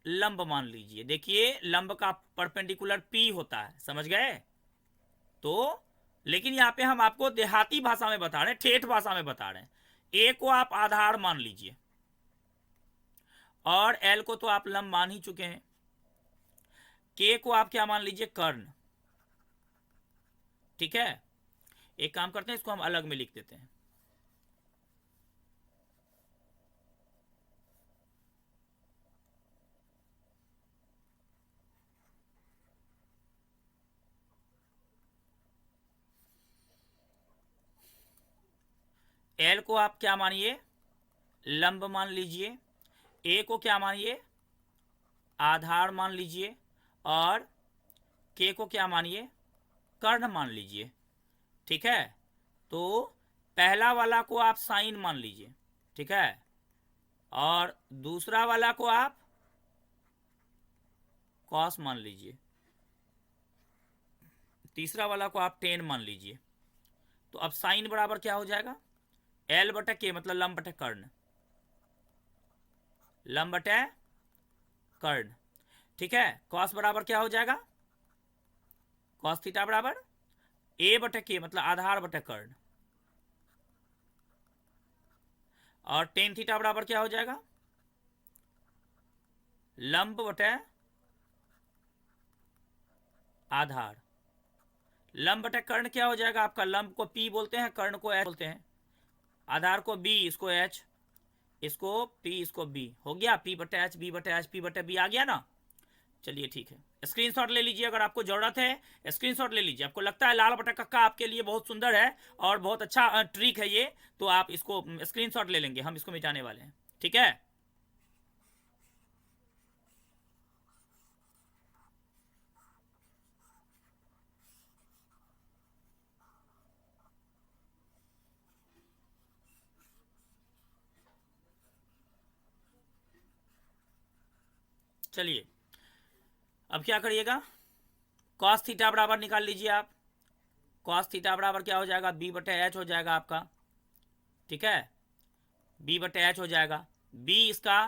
Speaker 1: लंब मान लीजिए, देखिए लंब का परपेंडिकुलर पी होता है, समझ गए। तो लेकिन यहाँ पे हम आपको देहाती भाषा में बता रहे हैं, ठेठ भाषा में बता रहे हैं। ए को आप आधार मान लीजिए और एल को तो आप लंब मान ही चुके हैं। के को आप क्या मान लीजिए, कर्ण। ठीक है, एक काम करते हैं, इसको हम अलग में लिख देते हैं। एल को आप क्या मानिए, लंब मान लीजिए। ए को क्या मानिए, आधार मान लीजिए। और के को क्या मानिए, कर्ण मान लीजिए। ठीक है, तो पहला वाला को आप साइन मान लीजिए, ठीक है, और दूसरा वाला को आप कॉस मान लीजिए, तीसरा वाला को आप टेन मान लीजिए। तो अब साइन बराबर क्या हो जाएगा, एल बटे के मतलब लंब बटे कर्ण, लंब बटे कर्ण। ठीक है, कॉस बराबर क्या हो जाएगा, कॉस थीटा बराबर ए बटे के मतलब आधार बटे कर्ण, और टेन थीटा बराबर क्या हो जाएगा, लंब बटे आधार। लंब बटे कर्ण क्या हो जाएगा आपका, लंब को पी बोलते हैं, कर्ण को एच बोलते हैं, आधार को बी, इसको एच, इसको पी, इसको बी, हो गया पी बटे एच, बी बटे एच, पी बटे बी आ गया ना। चलिए ठीक है, स्क्रीनशॉट ले लीजिए अगर आपको जरूरत है, स्क्रीनशॉट ले लीजिए। आपको लगता है लाल बटा कक्का आपके लिए बहुत सुंदर है और बहुत अच्छा ट्रिक है ये, तो आप इसको स्क्रीनशॉट ले लेंगे, हम इसको मिटाने वाले हैं। ठीक है, चलिए अब क्या करिएगा, कॉस थीटा बराबर निकाल लीजिए आप। कॉस थीटा बराबर क्या हो जाएगा, बी बटे एच हो जाएगा आपका। ठीक है, बी बटे एच हो जाएगा। बी इसका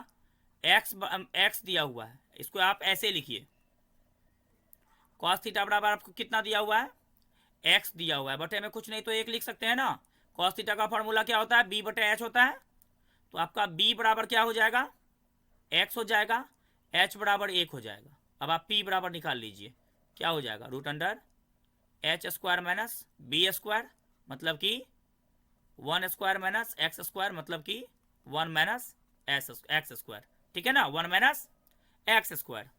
Speaker 1: एक्स दिया हुआ है, इसको आप ऐसे लिखिए, कॉस थीटा बराबर आपको कितना दिया हुआ है, एक्स दिया हुआ है, बटे में कुछ नहीं तो एक लिख सकते हैं ना। कॉस थीटा का फॉर्मूला क्या होता है, बी बटे एच होता है। तो आपका बी बराबर क्या हो जाएगा, एक्स हो जाएगा, एच बराबर एक हो जाएगा। अब आप पी बराबर निकाल लीजिए, क्या हो जाएगा, root under H square minus B square मतलब कि 1 स्क्वायर माइनस एक्स स्क्वायर मतलब कि 1 माइनस एक्स स्क्वायर। ठीक है ना, 1 माइनस एक्स स्क्वायर।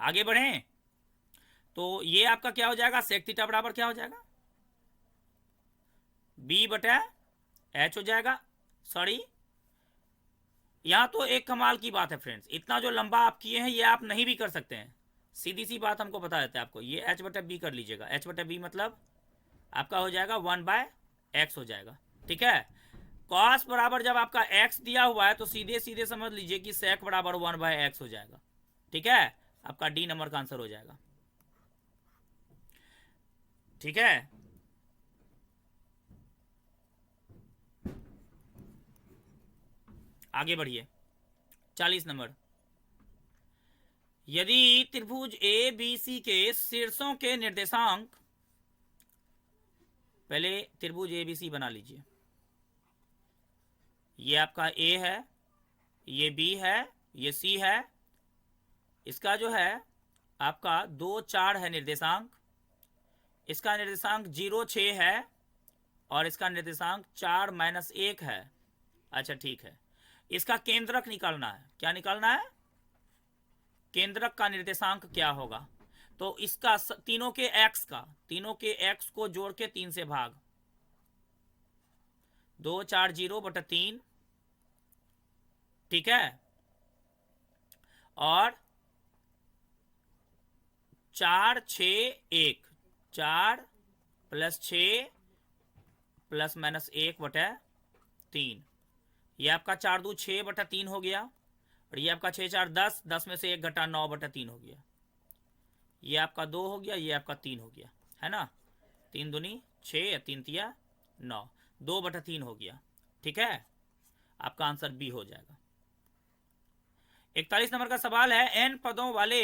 Speaker 1: आगे बढ़ें तो ये आपका क्या हो जाएगा, सेक थीटा बराबर क्या हो जाएगा, बी बटा एच हो जाएगा। सॉरी, यहां तो एक कमाल की बात है फ्रेंड्स, इतना जो लंबा आप किए हैं ये आप नहीं भी कर सकते हैं, सीधी सी बात हमको बता देते हैं आपको। ये एच बटा बी कर लीजिएगा, एच बटा बी मतलब आपका हो जाएगा 1 बाय एक्स हो जाएगा। ठीक है, कॉस बराबर जब आपका एक्स दिया हुआ है तो सीधे सीधे समझ लीजिए कि सेक बराबर 1 बाय एक्स हो जाएगा। ठीक है, आपका डी नंबर का आंसर हो जाएगा। ठीक है, आगे बढ़िए। 40 नंबर, यदि त्रिभुज ए बी सी के शीर्षों के निर्देशांक, पहले त्रिभुज ए बी सी बना लीजिए, ये आपका ए है, ये बी है, ये सी है, इसका जो है आपका 2 4 है निर्देशांक, इसका निर्देशांक 0 6 है और इसका निर्देशांक 4 माइनस 1 है। अच्छा ठीक है, इसका केंद्रक निकालना है, क्या निकालना है, केंद्रक का निर्देशांक क्या होगा। तो इसका तीनों के एक्स को जोड़ के 3 से भाग, 240/3, ठीक है, और 4, 6, 1, 4 + 6 ± 1/3, ये आपका 4×2 = 6/3 हो गया, और ये आपका 6×4 = 10, 10 में से 1 घटा 9/3 हो गया, ये आपका 2 हो गया, ये आपका 3 हो गया, है ना, 3 दूनी 6, 3 तिया 9, 2/3 हो गया, ठीक है, आपका आंसर बी हो जाएगा। 41 नंबर का सवाल है, एन पदों वाले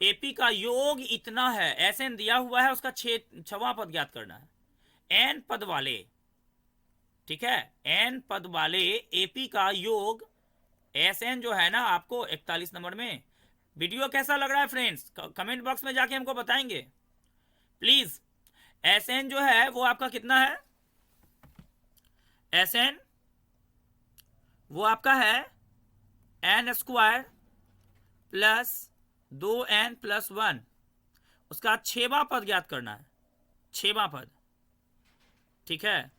Speaker 1: एपी का योग इतना है, एसएन दिया हुआ है, उसका 6वां पद ज्ञात करना है। एन पद वाले, ठीक है, एन पद वाले एपी का योग, एसएन जो है ना आपको 41 नंबर में। वीडियो कैसा लग रहा है फ्रेंड्स, कमेंट बॉक्स में जाके हमको बताएंगे प्लीज। एसएन जो है वो आपका कितना है, एसएन वो आपका है n² + 2n+1, उसका 6वां पद ज्ञात करना है, 6वां पद, ठीक है,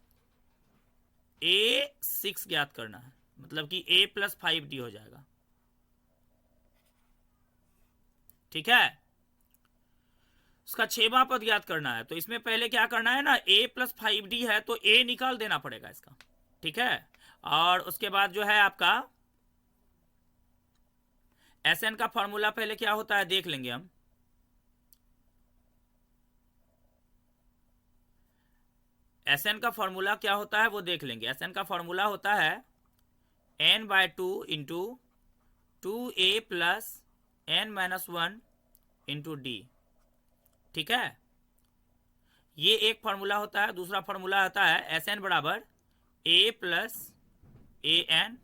Speaker 1: A6 ज्ञात करना है, मतलब कि A + 5D हो जाएगा, ठीक है, उसका 6वां पद ज्ञात करना है। तो इसमें पहले क्या करना है ना, A + 5D है तो A निकाल देना पड़ेगा इसका, ठीक है, और उसके बाद जो है आपका एसएन का फॉर्मूला पहले क्या होता है देख लेंगे हम। एसएन का फॉर्मूला क्या होता है वो देख लेंगे। एसएन का फॉर्मूला होता है n/2 × 2a + n-1 × d, ठीक है, ये एक फॉर्मूला होता है। दूसरा फॉर्मूला होता है Sn = a + an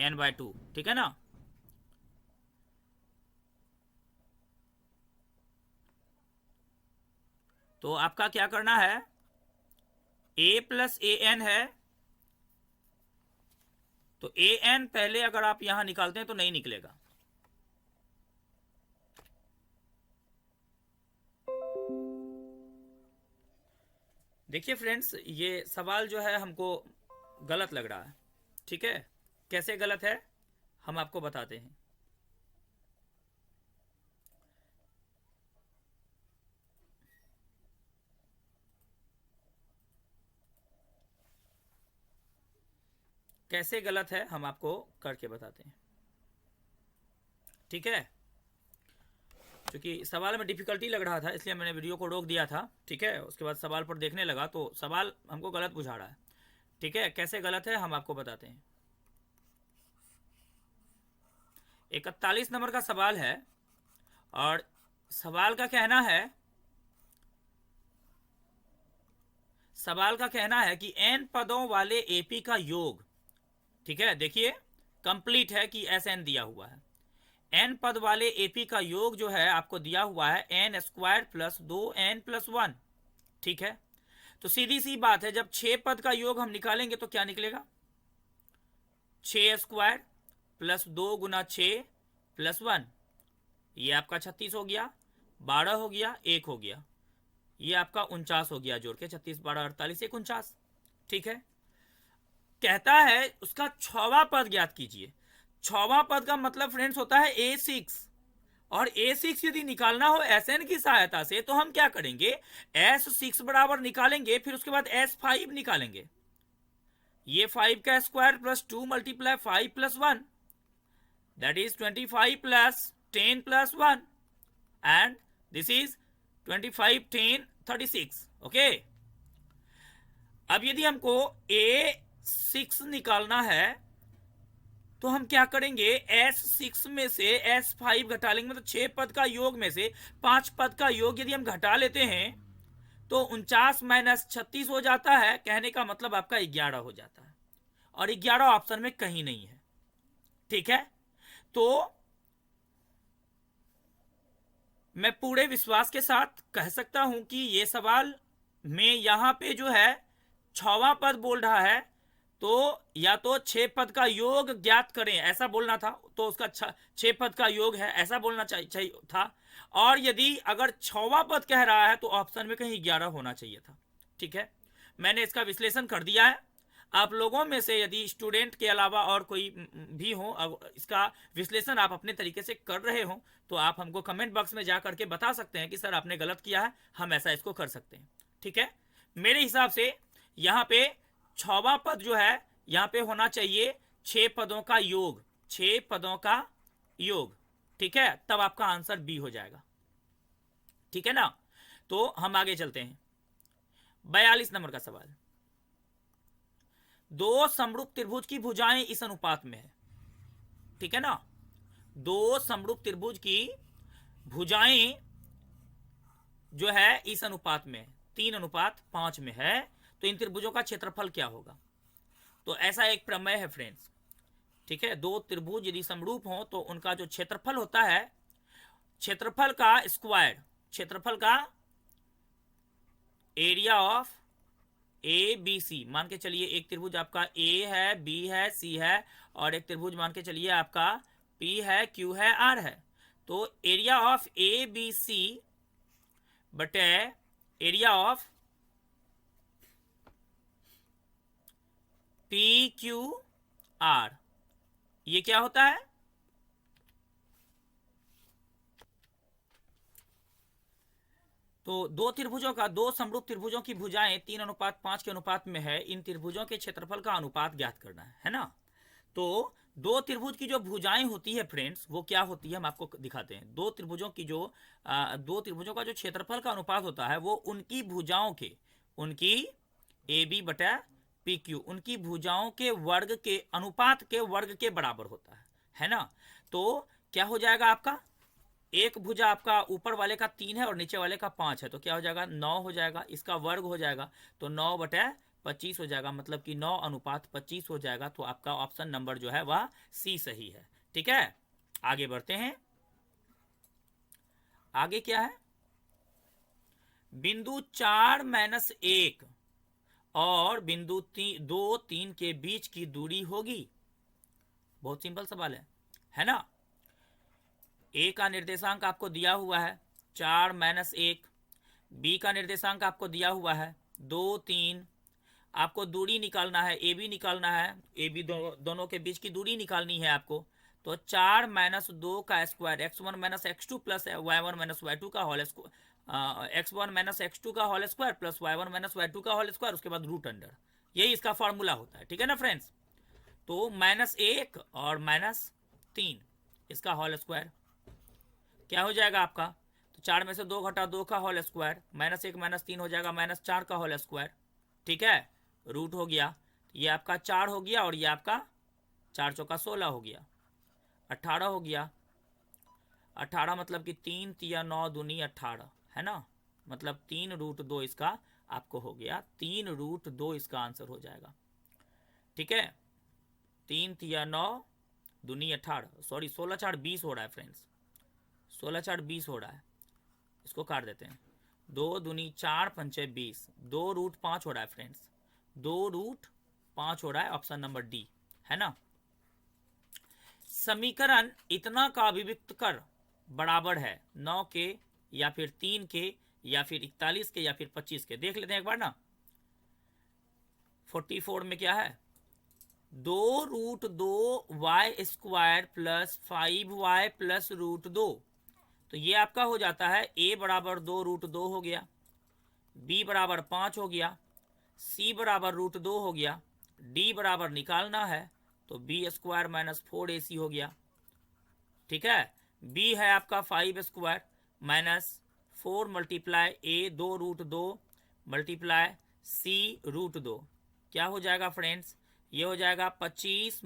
Speaker 1: n/2, ठीक है ना। तो आपका क्या करना है, a + an है, तो an पहले अगर आप यहां निकालते हैं तो नहीं निकलेगा, देखिए फ्रेंड्स ये सवाल जो है हमको गलत लग रहा है, ठीक है, कैसे गलत है हम आपको बताते हैं। कैसे गलत है हम आपको करके बताते हैं, ठीक है, क्योंकि सवाल में डिफिकल्टी लग रहा था इसलिए मैंने वीडियो को रोक दिया था, ठीक है, उसके बाद सवाल पर देखने लगा तो सवाल हमको गलत बुझा रहा है, ठीक है, कैसे गलत है हम आपको बताते हैं। 41 नंबर का सवाल है, और सवाल का कहना है कि n पदों वाले एपी का योग, ठीक है, देखिए कंप्लीट है कि Sn दिया हुआ है, n पद वाले एपी का योग जो है आपको दिया हुआ है n² + 2n+1, ठीक है, तो सीधी सी बात है, जब 6 पद का योग हम निकालेंगे तो क्या निकलेगा, 6² + 2 × 6 + 1, ये आपका 36 हो गया, 12 हो गया, 1 हो गया, ये आपका 49 हो गया, जोड़ के 36, 12, 48, 49, ठीक है। कहता है उसका 6वां पद ज्ञात कीजिए। 6वां पद का मतलब फ्रेंड्स होता है A6, और A6 यदि निकालना हो Sn की सहायता से तो हम क्या करेंगे, S6 बराबर निकालेंगे, फिर उसके बाद S5 निकालेंगे, ये 5 का square + 2 × 5 + 1, that is 25 + 10 + 1, and this is 25, 10, 36, okay. अब यदि हमको A6 निकालना है तो हम क्या करेंगे, S6 में से S5 घटा लेंगे, मतलब 6 पद का योग में से 5 पद का योग यदि हम घटा लेते हैं तो 49 - 36 हो जाता है, कहने का मतलब आपका 11 हो जाता है, और 11 ऑप्शन में कहीं नहीं है, ठीक है। तो मैं पूरे विश्वास के साथ कह सकता हूं कि ये सवाल में यहां पे जो है 6वां पद बोल रहा है, तो या तो 6 पद का योग ज्ञात करें ऐसा बोलना था, तो उसका 6 पद का योग है ऐसा बोलना चाहिए था। और यदि अगर 6वां पद कह रहा है तो ऑप्शन में कहीं 11 होना चाहिए था। ठीक है, मैंने इसका विश्लेषण कर दिया है। आप लोगों में से यदि स्टूडेंट के अलावा और कोई भी हो, इसका विश्लेषण आप अपने तरीके से कर रहे हो, तो आप हमको कमेंट बॉक्स में जा करके बता सकते हैं कि सर आपने गलत किया है, हम ऐसा इसको कर सकते हैं। ठीक है, मेरे हिसाब से यहाँ पे 6वां पद जो है यहाँ पे होना चाहिए 6 पदों का योग, 6 पदों का योग। ठीक है, तब आपका आंसर बी हो जाएगा। ठीक है ना, तो हम आगे चलते हैं। 42 नंबर का सवाल, दो समरूप त्रिभुज की भुजाएं इस अनुपात में है। ठीक है ना, दो समरूप त्रिभुज की भुजाएं जो है इस अनुपात में 3:5 में है, तो इन त्रिभुजों का क्षेत्रफल क्या होगा। तो ऐसा एक प्रमेय है फ्रेंड्स। ठीक है, दो त्रिभुज यदि समरूप हो तो उनका जो क्षेत्रफल होता है, क्षेत्रफल का स्क्वायर, क्षेत्रफल का area of A B C, मान के चलिए एक त्रिभुज आपका ए है, बी है, सी है, और एक त्रिभुज मान के चलिए आपका पी है, क्यू है, आर है। तो area of A B C बटे area of P Q R, ये क्या होता है। तो दो त्रिभुजों का, दो समरूप त्रिभुजों की भुजाएं 3:5 के अनुपात में है, इन त्रिभुजों के क्षेत्रफल का अनुपात ज्ञात करना है ना। तो दो त्रिभुज की जो भुजाएं होती है फ्रेंड्स, वो क्या होती है हम आपको दिखाते हैं। दो त्रिभुजों की जो दो त्रिभुजों का जो क्षेत्रफल का अनुपात होता है वो उनकी भुजाओं के, उनकी ए बी बटा पी क्यू, उनकी भुजाओं के वर्ग के अनुपात के वर्ग के बराबर होता है ना। तो क्या हो जाएगा आपका, एक भुजा आपका ऊपर वाले का 3 है और नीचे वाले का 5 है, तो क्या हो जाएगा 9 हो जाएगा, इसका वर्ग हो जाएगा तो 9/25 हो जाएगा, मतलब कि 9:25 हो जाएगा। तो आपका ऑप्शन नंबर जो है वह सी सही है। ठीक है, आगे बढ़ते हैं। आगे क्या है, बिंदु 4-1 और बिंदु 2-3 के बीच की दूरी होगी। बहुत सिंपल सवाल है ना। ए का निर्देशांक आपको दिया हुआ है 4-1, बी का निर्देशांक आपको दिया हुआ है 2-3, आपको दूरी निकालना है, ए बी निकालना है, ए बी दोनों के बीच की दूरी निकालनी है आपको। तो 4-2 का square x1 - x2 plus y1 - y2 का होल स्क्वायर, x1 - x2 का whole square plus y1 - y2 का होल स्क्वायर, उसके बाद रूट अंडर, यही इसका फॉर्मूला होता है। ठीक है ना फ्रेंड्स, तो -1 और -3 इसका होल स्क्वायर क्या हो जाएगा आपका, तो 4 में से 2 घटा 2 का होल स्क्वायर, -1 - 3 हो जाएगा -4 का होल स्क्वायर। ठीक है, रूट हो गया, ये आपका 4 हो गया और ये आपका 4 चौका 16 हो गया, 18 हो गया। 18 मतलब कि 3 तिया 9 दूनी 18 है ना, मतलब 3√2 इसका आपको हो गया, 3√2 इसका आंसर हो जाएगा। ठीक है, 3 तिया 9 दूनी 18, सॉरी 16×4 20 हो रहा है फ्रेंड्स, 16×4 20 हो रहा है, इसको काट देते हैं। 2 दूनी 4 पंचे 20, 2√5 हो रहा है फ्रेंड्स, 2√5 हो रहा है, ऑप्शन नंबर डी है ना। समीकरण इतना का अभिव्यक्त कर बराबर है 9 के या फिर 3 के या फिर 41 के या फिर 25 के, देख लेते हैं एक बार ना। 44 में क्या है, 2√2y² प्लस 5y प्लस √2, तो ये आपका हो जाता है a बराबर 2√2 हो गया, b बराबर 5 हो गया, c बराबर √2 हो गया, d बराबर निकालना है तो b² - 4ac हो गया। ठीक है, b है आपका 5² -4 मल्टीप्लाई a 2√2 मल्टीप्लाई c √2, क्या हो जाएगा फ्रेंड्स, ये हो जाएगा 25 -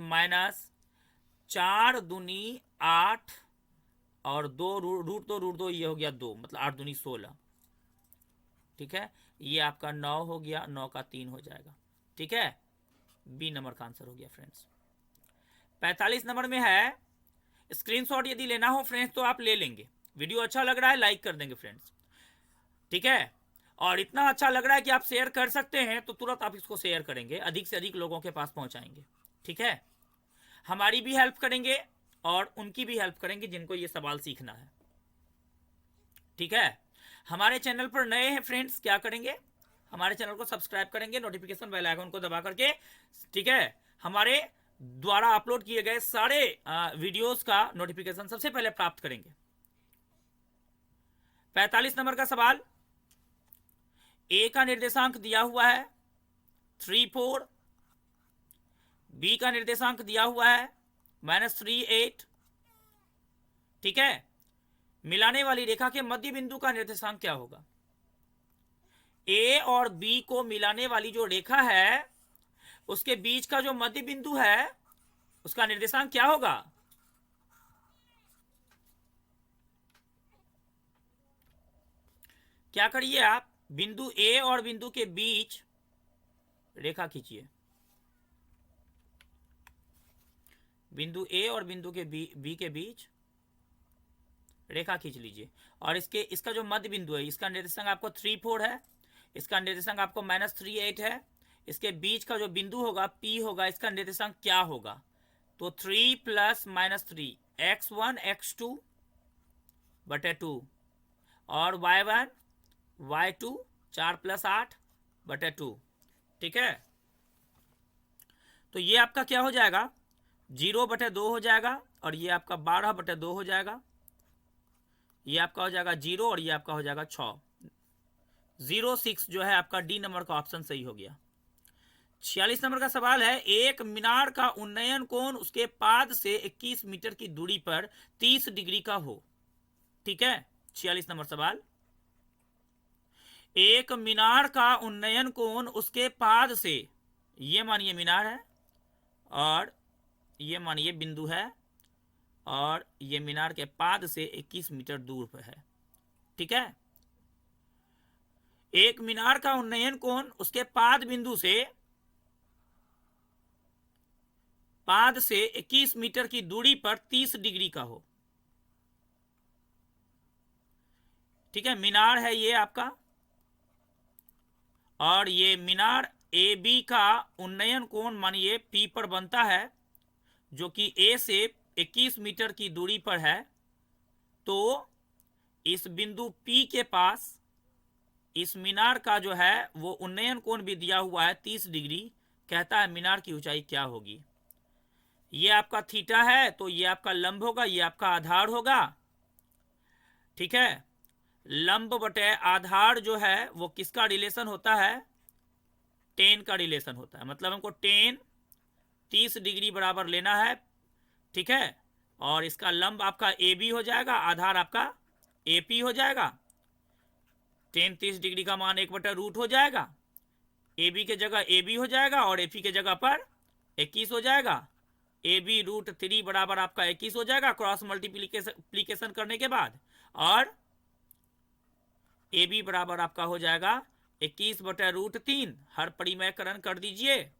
Speaker 1: 4 दूनी 8 और 2√2 ये हो गया 2, मतलब 8 दूनी 16। ठीक है, ये आपका 9 हो गया, 9 का 3 हो जाएगा। ठीक है, बी नंबर का आंसर हो गया फ्रेंड्स। 45 नंबर में है, स्क्रीनशॉट यदि लेना हो फ्रेंड्स तो आप ले लेंगे, वीडियो अच्छा लग रहा है लाइक कर देंगे फ्रेंड्स। ठीक है, और इतना अच्छा लग रहा है कि आप शेयर कर सकते हैं, तो तुरंत आप इसको शेयर करेंगे, अधिक से अधिक लोगों के पास पहुंचाएंगे। ठीक है, हमारी भी हेल्प करेंगे और उनकी भी हेल्प करेंगे जिनको ये सवाल सीखना है। ठीक है, हमारे चैनल पर नए हैं फ्रेंड्स, क्या करेंगे, हमारे चैनल को सब्सक्राइब करेंगे, नोटिफिकेशन बेल आइकन को दबा करके। ठीक है, हमारे द्वारा अपलोड किए गए सारे वीडियोस का नोटिफिकेशन सबसे पहले प्राप्त करेंगे। 45 नंबर का सवाल, ए का निर्देशांक दिया हुआ है 3 4, बी का निर्देशांक दिया हुआ है -3 8। ठीक है, मिलाने वाली रेखा के मध्य बिंदु का निर्देशांक क्या होगा? ए और बी को मिलाने वाली जो रेखा है उसके बीच का जो मध्य बिंदु है उसका निर्देशांक क्या होगा? क्या करिए आप, बिंदु ए और बिंदु के बीच रेखा खींचिए, बिंदु ए और बिंदु के बी के बीच रेखा खींच लीजिए, और इसका जो मध्य बिंदु है इसका निर्देशांक आपको 3 4 है, इसका निर्देशांक आपको -3 8 है, इसके बीच का जो बिंदु होगा P होगा, इसका निर्देशांक क्या होगा? तो 3 + -3 x1 x2 बटे 2 और y1 y2 4 + 8 बटे 2। ठीक है, तो ये आपका क्या हो जाएगा, 0/2 हो जाएगा, और ये आपका 12/2 हो जाएगा, ये आपका हो जाएगा 0 और ये आपका हो जाएगा 6। 06 जो है आपका डी नंबर का ऑप्शन सही हो गया। 46 नंबर का सवाल है, एक मीनार का उन्नयन कोण उसके पाद से 21 मीटर की दूरी पर 30 डिग्री का हो। ठीक है, 46 नंबर सवाल, एक मीनार का उन्नयन कोण उसके पाद से, ये मानिए मीनार है और ये मानिए बिंदु है, और ये मीनार के पाद से 21 मीटर दूर पर है। ठीक है, एक मीनार का उन्नयन कोण उसके पाद बिंदु से पाद से 21 मीटर की दूरी पर 30 डिग्री का हो। ठीक है, मीनार है ये आपका, और ये मीनार ए बी का उन्नयन कोण मानिए P पर बनता है, जो कि A से 21 मीटर की दूरी पर है। तो इस बिंदु P के पास इस मीनार का जो है वो उन्नयन कोण भी दिया हुआ है 30 डिग्री। कहता है मीनार की ऊंचाई क्या होगी? ये आपका थीटा है, तो ये आपका लंब होगा, ये आपका आधार होगा। ठीक है, लंब बटे आधार जो है वो किसका रिलेशन होता है? टेन का रिलेशन होता है। मतलब हमको टेन 30 डिग्री बराबर लेना है। ठीक है, और इसका लंब आपका ए बी हो जाएगा, आधार आपका ए पी हो जाएगा। टेन 30 डिग्री का मान 1/√, हो जाएगा। ए बी के जगह ए बी हो जाएगा और ए पी के जगह पर 21 हो जाएगा। ए बी √3 बराबर आपका 21 हो जाएगा क्रॉस मल्टीप्लीकेशन करने के बाद, और ए बी बराबर आपका हो जाएगा 21/√3। हर परिमयकरण कर दीजिए,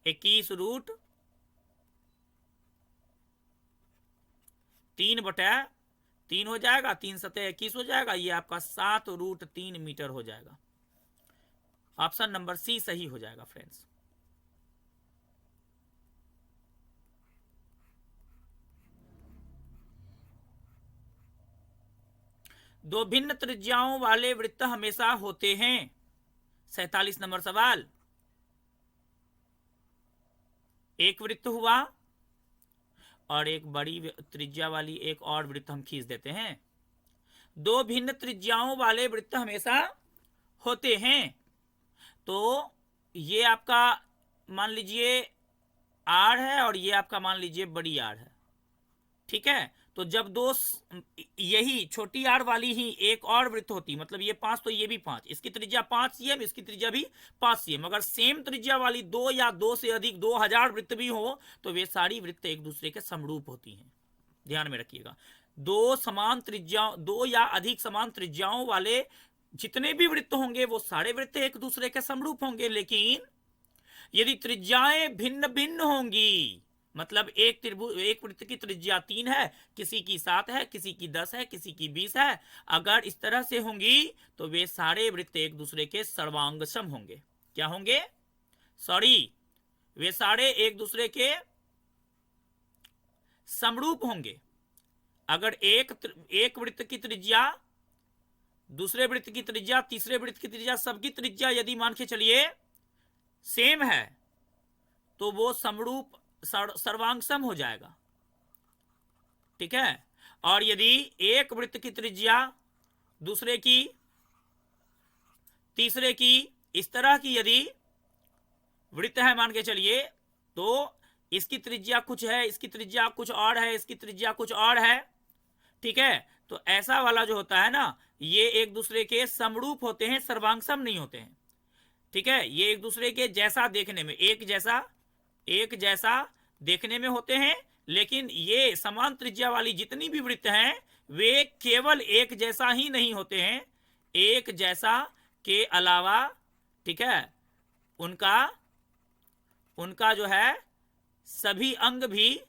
Speaker 1: 21√3/3 हो जाएगा, 3 सतह 21 हो जाएगा। ये आपका 7√3 मीटर हो जाएगा। ऑप्शन नंबर सी सही हो जाएगा फ्रेंड्स। दो भिन्न त्रिज्याओं वाले वृत्त हमेशा होते हैं। 47 नंबर सवाल, एक वृत्त हुआ और एक बड़ी त्रिज्या वाली एक और वृत्त हम खींच देते हैं। दो भिन्न त्रिज्याओं वाले वृत्त हमेशा होते हैं। तो ये आपका मान लीजिए आर है और ये आपका मान लीजिए बड़ी आर है। ठीक है, तो जब दो यही छोटी आर वाली ही एक और वृत्त होती, मतलब ये 5 तो ये भी 5, इसकी त्रिज्या 5 cm, इसकी त्रिज्या भी 5 cm। अगर सेम त्रिज्या वाली 2 या 2 से अधिक 2000 वृत्त भी हो तो वे सारी वृत्त एक दूसरे के समरूप होती हैं। ध्यान में रखिएगा, दो या अधिक समान त्रिज्याओं वाले जितने भी वृत्त होंगे वो सारे वृत्त एक दूसरे के समरूप होंगे। लेकिन यदि त्रिज्याएं भिन्न भिन्न होंगी, मतलब एक त्रिभुज, एक वृत्त की त्रिज्या 3 है, किसी की 7 है, किसी की 10 है, किसी की 20 है। अगर इस तरह से होंगी तो वे सारे वृत्त एक दूसरे के सर्वांगसम होंगे। क्या होंगे? सॉरी, वे सारे एक दूसरे के समरूप होंगे। अगर एक वृत्त की त्रिज्या, दूसरे वृत्त की त्रिज्या, तीसरे वृत्त की त्रिज्या, सबकी त्रिज्या यदि मान के चलिए सेम है तो वो समरूप सर्वांगसम हो जाएगा। ठीक है। और यदि एक वृत्त की त्रिज्या दूसरे की, तीसरे की, इस तरह की यदि वृत्त है मान के चलिए, तो इसकी त्रिज्या कुछ है, इसकी त्रिज्या कुछ और है, इसकी त्रिज्या कुछ और है। ठीक है। तो ऐसा वाला जो होता है ना, ये एक दूसरे के समरूप होते हैं, सर्वांगसम नहीं होते हैं। ठीक है। ये एक दूसरे के जैसा देखने में, एक जैसा देखने में होते हैं, लेकिन ये समान त्रिज्या वाली जितनी भी वृत्त हैं वे केवल एक जैसा ही नहीं होते हैं, एक जैसा के अलावा, ठीक है, उनका उनका जो है सभी अंग भी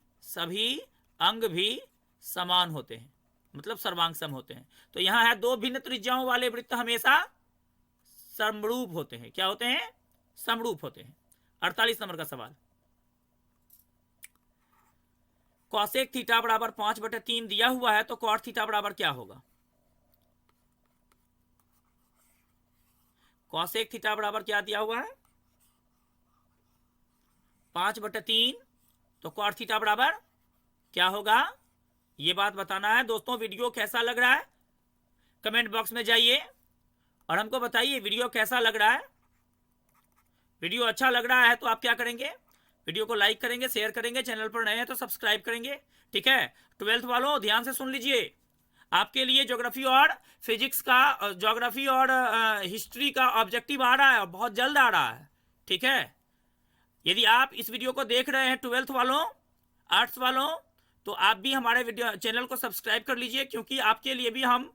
Speaker 1: समान होते हैं, मतलब सर्वांगसम होते हैं। तो यहां है दो भिन्न त्रिज्याओं वाले वृत्त हमेशा समरूप होते हैं। क्या होते हैं? समरूप होते हैं। 48 नंबर का सवाल, कॉसेक थीटा बराबर 5/3 दिया हुआ है तो कॉट थीटा बराबर क्या होगा? कॉसेक थीटा बराबर क्या दिया हुआ है? 5/3। तो कॉट थीटा बराबर क्या होगा? ये बात बताना है दोस्तों। वीडियो कैसा लग रहा है कमेंट बॉक्स में जाइए और हमको बताइए वीडियो कैसा लग रहा है। वीडियो अच्छा लग रहा है तो आप क्या करेंगे? वीडियो को लाइक करेंगे, शेयर करेंगे, चैनल पर नए हैं तो सब्सक्राइब करेंगे। ठीक है। 12th वालों ध्यान से सुन लीजिए, आपके लिए ज्योग्राफी और फिजिक्स का, ज्योग्राफी और हिस्ट्री का ऑब्जेक्टिव आ रहा है और बहुत जल्द आ रहा है। ठीक है। यदि आप इस वीडियो को देख रहे हैं 12th वालों, आर्ट्स वालों, तो आप भी हमारे वीडियो चैनल को सब्सक्राइब कर लीजिए, क्योंकि आपके लिए भी हम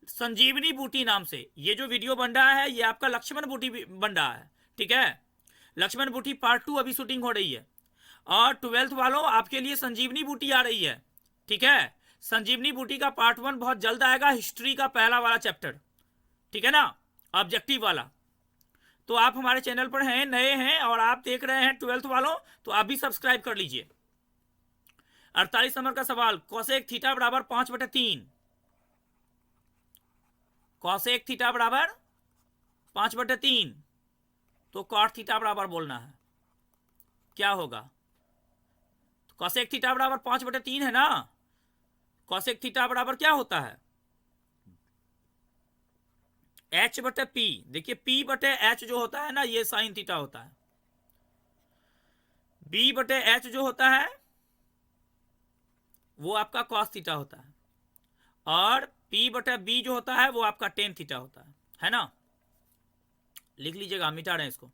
Speaker 1: संजीवनी बूटी नाम से ये जो वीडियो बन रहा है ये आपका लक्ष्मण बूटी बन रहा है। ठीक है। लक्ष्मण बूटी पार्ट 2 अभी शूटिंग हो रही है और 12th वालों आपके लिए संजीवनी बूटी आ रही है। ठीक है। संजीवनी बूटी का पार्ट 1 बहुत जल्द आएगा, हिस्ट्री का पहला वाला चैप्टर। ठीक है ना, ऑब्जेक्टिव वाला। तो आप हमारे चैनल पर हैं, नए हैं और आप देख रहे हैं 12th वालों, तो आप भी सब्सक्राइब कर लीजिए। 48 नंबर का सवाल, कॉसेक थीटा बराबर 5/3। कॉसेक थीटा बराबर 5/3 तो कॉट थीटा बराबर बोलना है क्या होगा? तो कॉसेक थीटा बराबर 5/3 है ना, कॉसेक थीटा बराबर क्या होता है? h/p। देखिए p/h जो होता है ना ये साइन थीटा होता है, b/h जो होता है वो आपका कॉस थीटा होता है, और p/b जो होता है वो आपका टेन थीटा होता है ना। लिख लीजिएगा, मिटा रहे हैं इसको।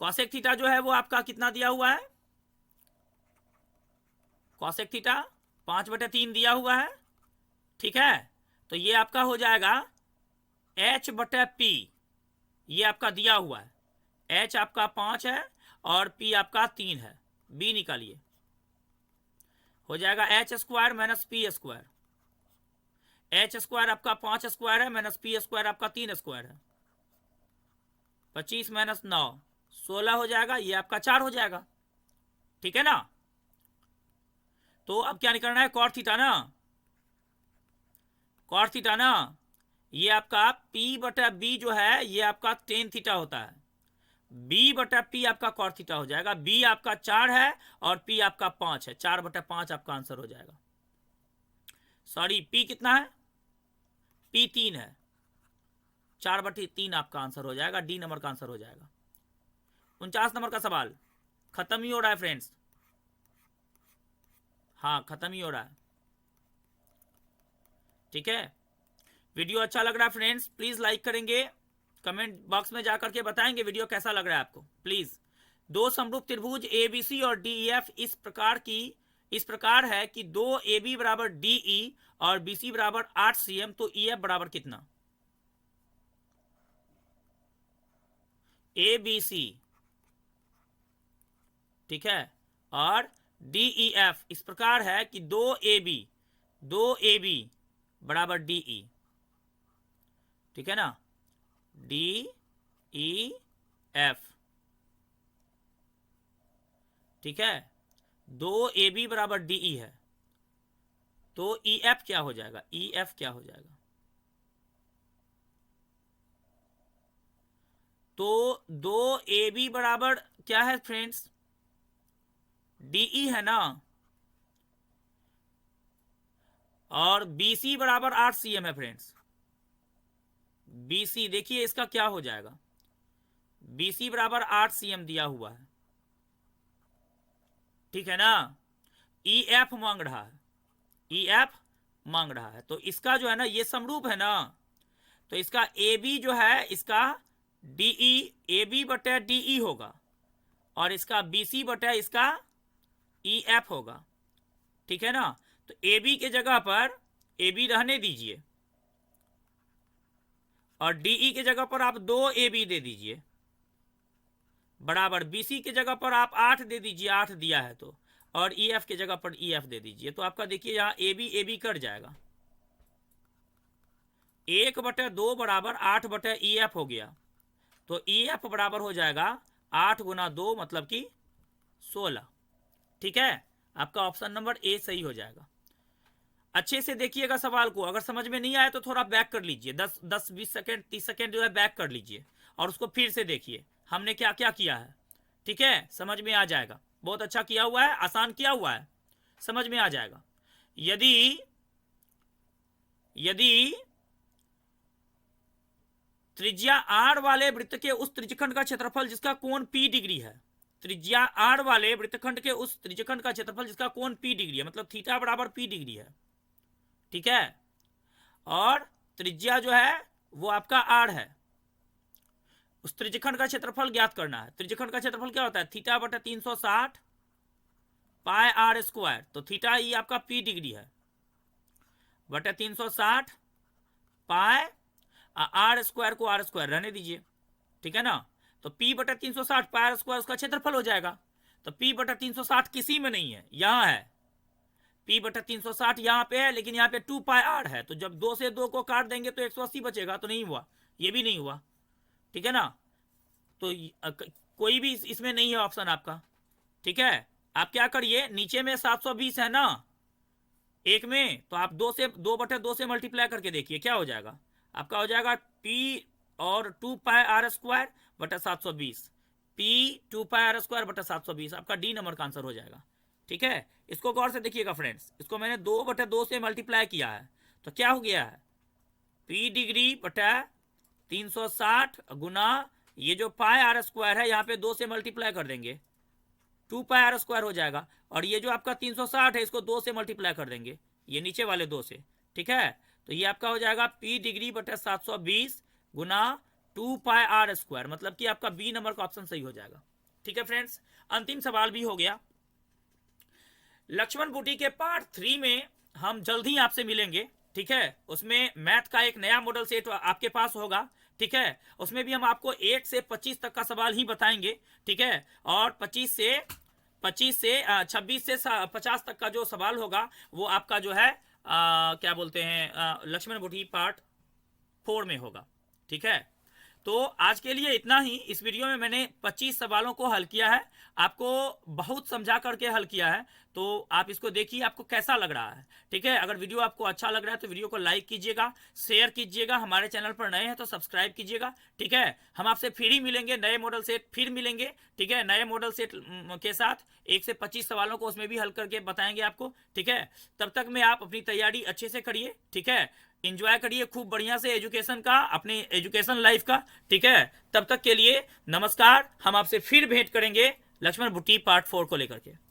Speaker 1: कॉसेक थीटा जो है वो आपका कितना दिया हुआ है? कॉसेक थीटा 5/3 दिया हुआ है। ठीक है। तो ये आपका हो जाएगा h/p, ये आपका दिया हुआ है। h आपका 5 है और p आपका 3 है, b निकालिए, हो जाएगा h² माइनस p²। h² आपका 5² है माइनस p² आपका 3² है। 25 माइनस 9 16 हो जाएगा, ये आपका 4 हो जाएगा। ठीक है ना। तो अब क्या निकलना है? कॉट थीटा ना, कॉट थीटा ना, ये आपका p/b जो है ये आपका टेन थीटा होता है, b/p आपका कॉट थीटा हो जाएगा। b आपका 4 है और p आपका 5 है, 4/5 आपका आंसर हो जाएगा। सॉरी, p कितना है? p 3 है, 4/3 आपका आंसर हो जाएगा, डी नंबर का आंसर हो जाएगा। 49 नंबर का सवाल, खत्म ही हो रहा है फ्रेंड्स, हाँ खत्म ही हो रहा है। ठीक है। वीडियो अच्छा लग रहा है फ्रेंड्स, प्लीज लाइक करेंगे, कमेंट बॉक्स में जाकर के बताएंगे वीडियो कैसा लग रहा है आपको प्लीज। दो समरूप त्रिभुज ABC और DEF इस प्रकार है कि दो AB बराबर DE और BC बराबर 8 cm, तो EF बराबर कितना? ABC, ठीक है, और DEF इस प्रकार है कि 2AB बराबर DE, ठीक है ना, DEF, ठीक है, 2AB बराबर DE है, तो EF क्या हो जाएगा, EF क्या हो जाएगा, तो 2AB बराबर क्या है फ्रेंड्स, DE है ना, और BC बराबर 8 cm है फ्रेंड्स। BC देखिए इसका क्या हो जाएगा, BC बराबर 8 cm दिया हुआ है, ठीक है ना। EF मांग रहा है, EF मांग रहा है, तो इसका जो है ना ये समरूप है ना, तो इसका AB जो है इसका DE, AB बटे DE होगा, और इसका BC बटे इसका EF होगा, ठीक है ना। तो AB के जगह पर AB रहने दीजिए, और DE के जगह पर आप 2AB दे दीजिए, बराबर BC के जगह पर आप 8 दे दीजिए, 8 दिया है तो, और EF के जगह पर EF दे दीजिए, तो आपका देखिए यहाँ AB कट जाएगा, 1/2 बराबर 8/, EF हो गया, तो EF बराबर हो जाएगा 8 गुना 2 मतलब कि 16, ठीक है। आपका ऑप्शन नंबर ए सही हो जाएगा। अच्छे से देखिएगा सवाल को, अगर समझ में नहीं आया तो थोड़ा बैक कर लीजिए, 10-20 सेकेंड 30 सेकेंड जो है बैक कर लीजिए, और उसको फिर से देखिए हमने क्या क्या किया है, ठीक है, समझ में आ जाएगा। बहुत अच्छा किया हुआ है, आसान किया हुआ है, समझ में आ जाएगा। यदि त्रिज्या आर वाले वृत्त के उस त्रिज्यखंड का क्षेत्रफल जिसका कोण P डिग्री है, त्रिज्या आर वाले वृत्तखंड के उस त्रिज्यखंड का क्षेत्रफल जिसका कोण P डिग्री है, मतलब थीटा बराबर P डिग्री है, ठीक है, और त्रिज्या जो है वो आपका r है, उस त्रिज्यखंड का क्षेत्रफल ज्ञात करना है। त्रिज्यखंड का क्षेत्रफल क्या होता है, थीटा बटा 360 पाई r स्क्वायर, तो थीटा ये आपका P डिग्री है, बटा 360 पाई r स्क्वायर को r स्क्वायर रहने दीजिए, ठीक है ना, तो P बटा 360 पाई r स्क्वायर उसका क्षेत्रफल हो जाएगा। तो P बटा 360 किसी में नहीं है, यहां है, P बटा 360 यहाँ पे है, लेकिन यहाँ पे 2 पाई r है, तो जब 2 से 2 को काट देंगे तो 180 बचेगा, तो नहीं हुआ, ये भी नहीं हुआ, ठीक है ना। तो कोई भी इसमें नहीं है ऑप्शन आपका, ठीक है। आप क्या करिए, नीचे में 720 है ना एक में, तो आप 2 से मल्टीप्लाई करके देखिए क्या हो जाएगा, आपका हो जाएगा P और 2 पाई r स्क्वायर बटा 720, P 2 पाई r स्क्वायर बटा 720, आपका डी नंबर का आंसर हो जाएगा, ठीक है। इसको गौर से देखिएगा फ्रेंड्स, इसको मैंने 2/2 से मल्टीप्लाई किया है, तो क्या हो गया है, P डिग्री बटा 360 गुना ये जो पाई r स्क्वायर है यहाँ पे 2 से मल्टीप्लाई कर देंगे, 2 पाई r स्क्वायर हो जाएगा, और ये जो आपका 360 है इसको 2 से मल्टीप्लाई कर देंगे, ये नीचे वाले 2 से, ठीक है। तो ये आपका हो जाएगा P डिग्री बटा 720 गुना 2 पाई r स्क्वायर, मतलब कि आपका बी नंबर का ऑप्शन सही हो जाएगा, ठीक है फ्रेंड्स। अंतिम सवाल भी हो गया। लक्ष्मण बूटी के पार्ट 3 में हम जल्द ही आपसे मिलेंगे, ठीक है। उसमें मैथ का एक नया मॉडल सेट आपके पास होगा, ठीक है। उसमें भी हम आपको 1 से 25 तक का सवाल ही बताएंगे, ठीक है, और 26 से 26 से 50 तक का जो सवाल होगा वो आपका जो है क्या बोलते हैं लक्ष्मण बूटी पार्ट 4 में होगा, ठीक है। तो आज के लिए इतना ही। इस वीडियो में मैंने 25 सवालों को हल किया है, आपको बहुत समझा करके हल किया है, तो आप इसको देखिए आपको कैसा लग रहा है, ठीक है। अगर वीडियो आपको अच्छा लग रहा है तो वीडियो को लाइक कीजिएगा, शेयर कीजिएगा, हमारे चैनल पर नए हैं तो सब्सक्राइब कीजिएगा, ठीक है। हम आपसे फिर ही मिलेंगे, नए मॉडल सेट फिर मिलेंगे, ठीक है, नए मॉडल सेट के साथ 1 से 25 सवालों को उसमें भी हल करके बताएंगे आपको, ठीक है। तब तक में आप अपनी तैयारी अच्छे से करिए, ठीक है, एंजॉय करिए खूब बढ़िया से एजुकेशन का, अपने एजुकेशन लाइफ का, ठीक है। तब तक के लिए नमस्कार, हम आपसे फिर भेंट करेंगे लक्ष्मण बूटी पार्ट 4 को लेकर के।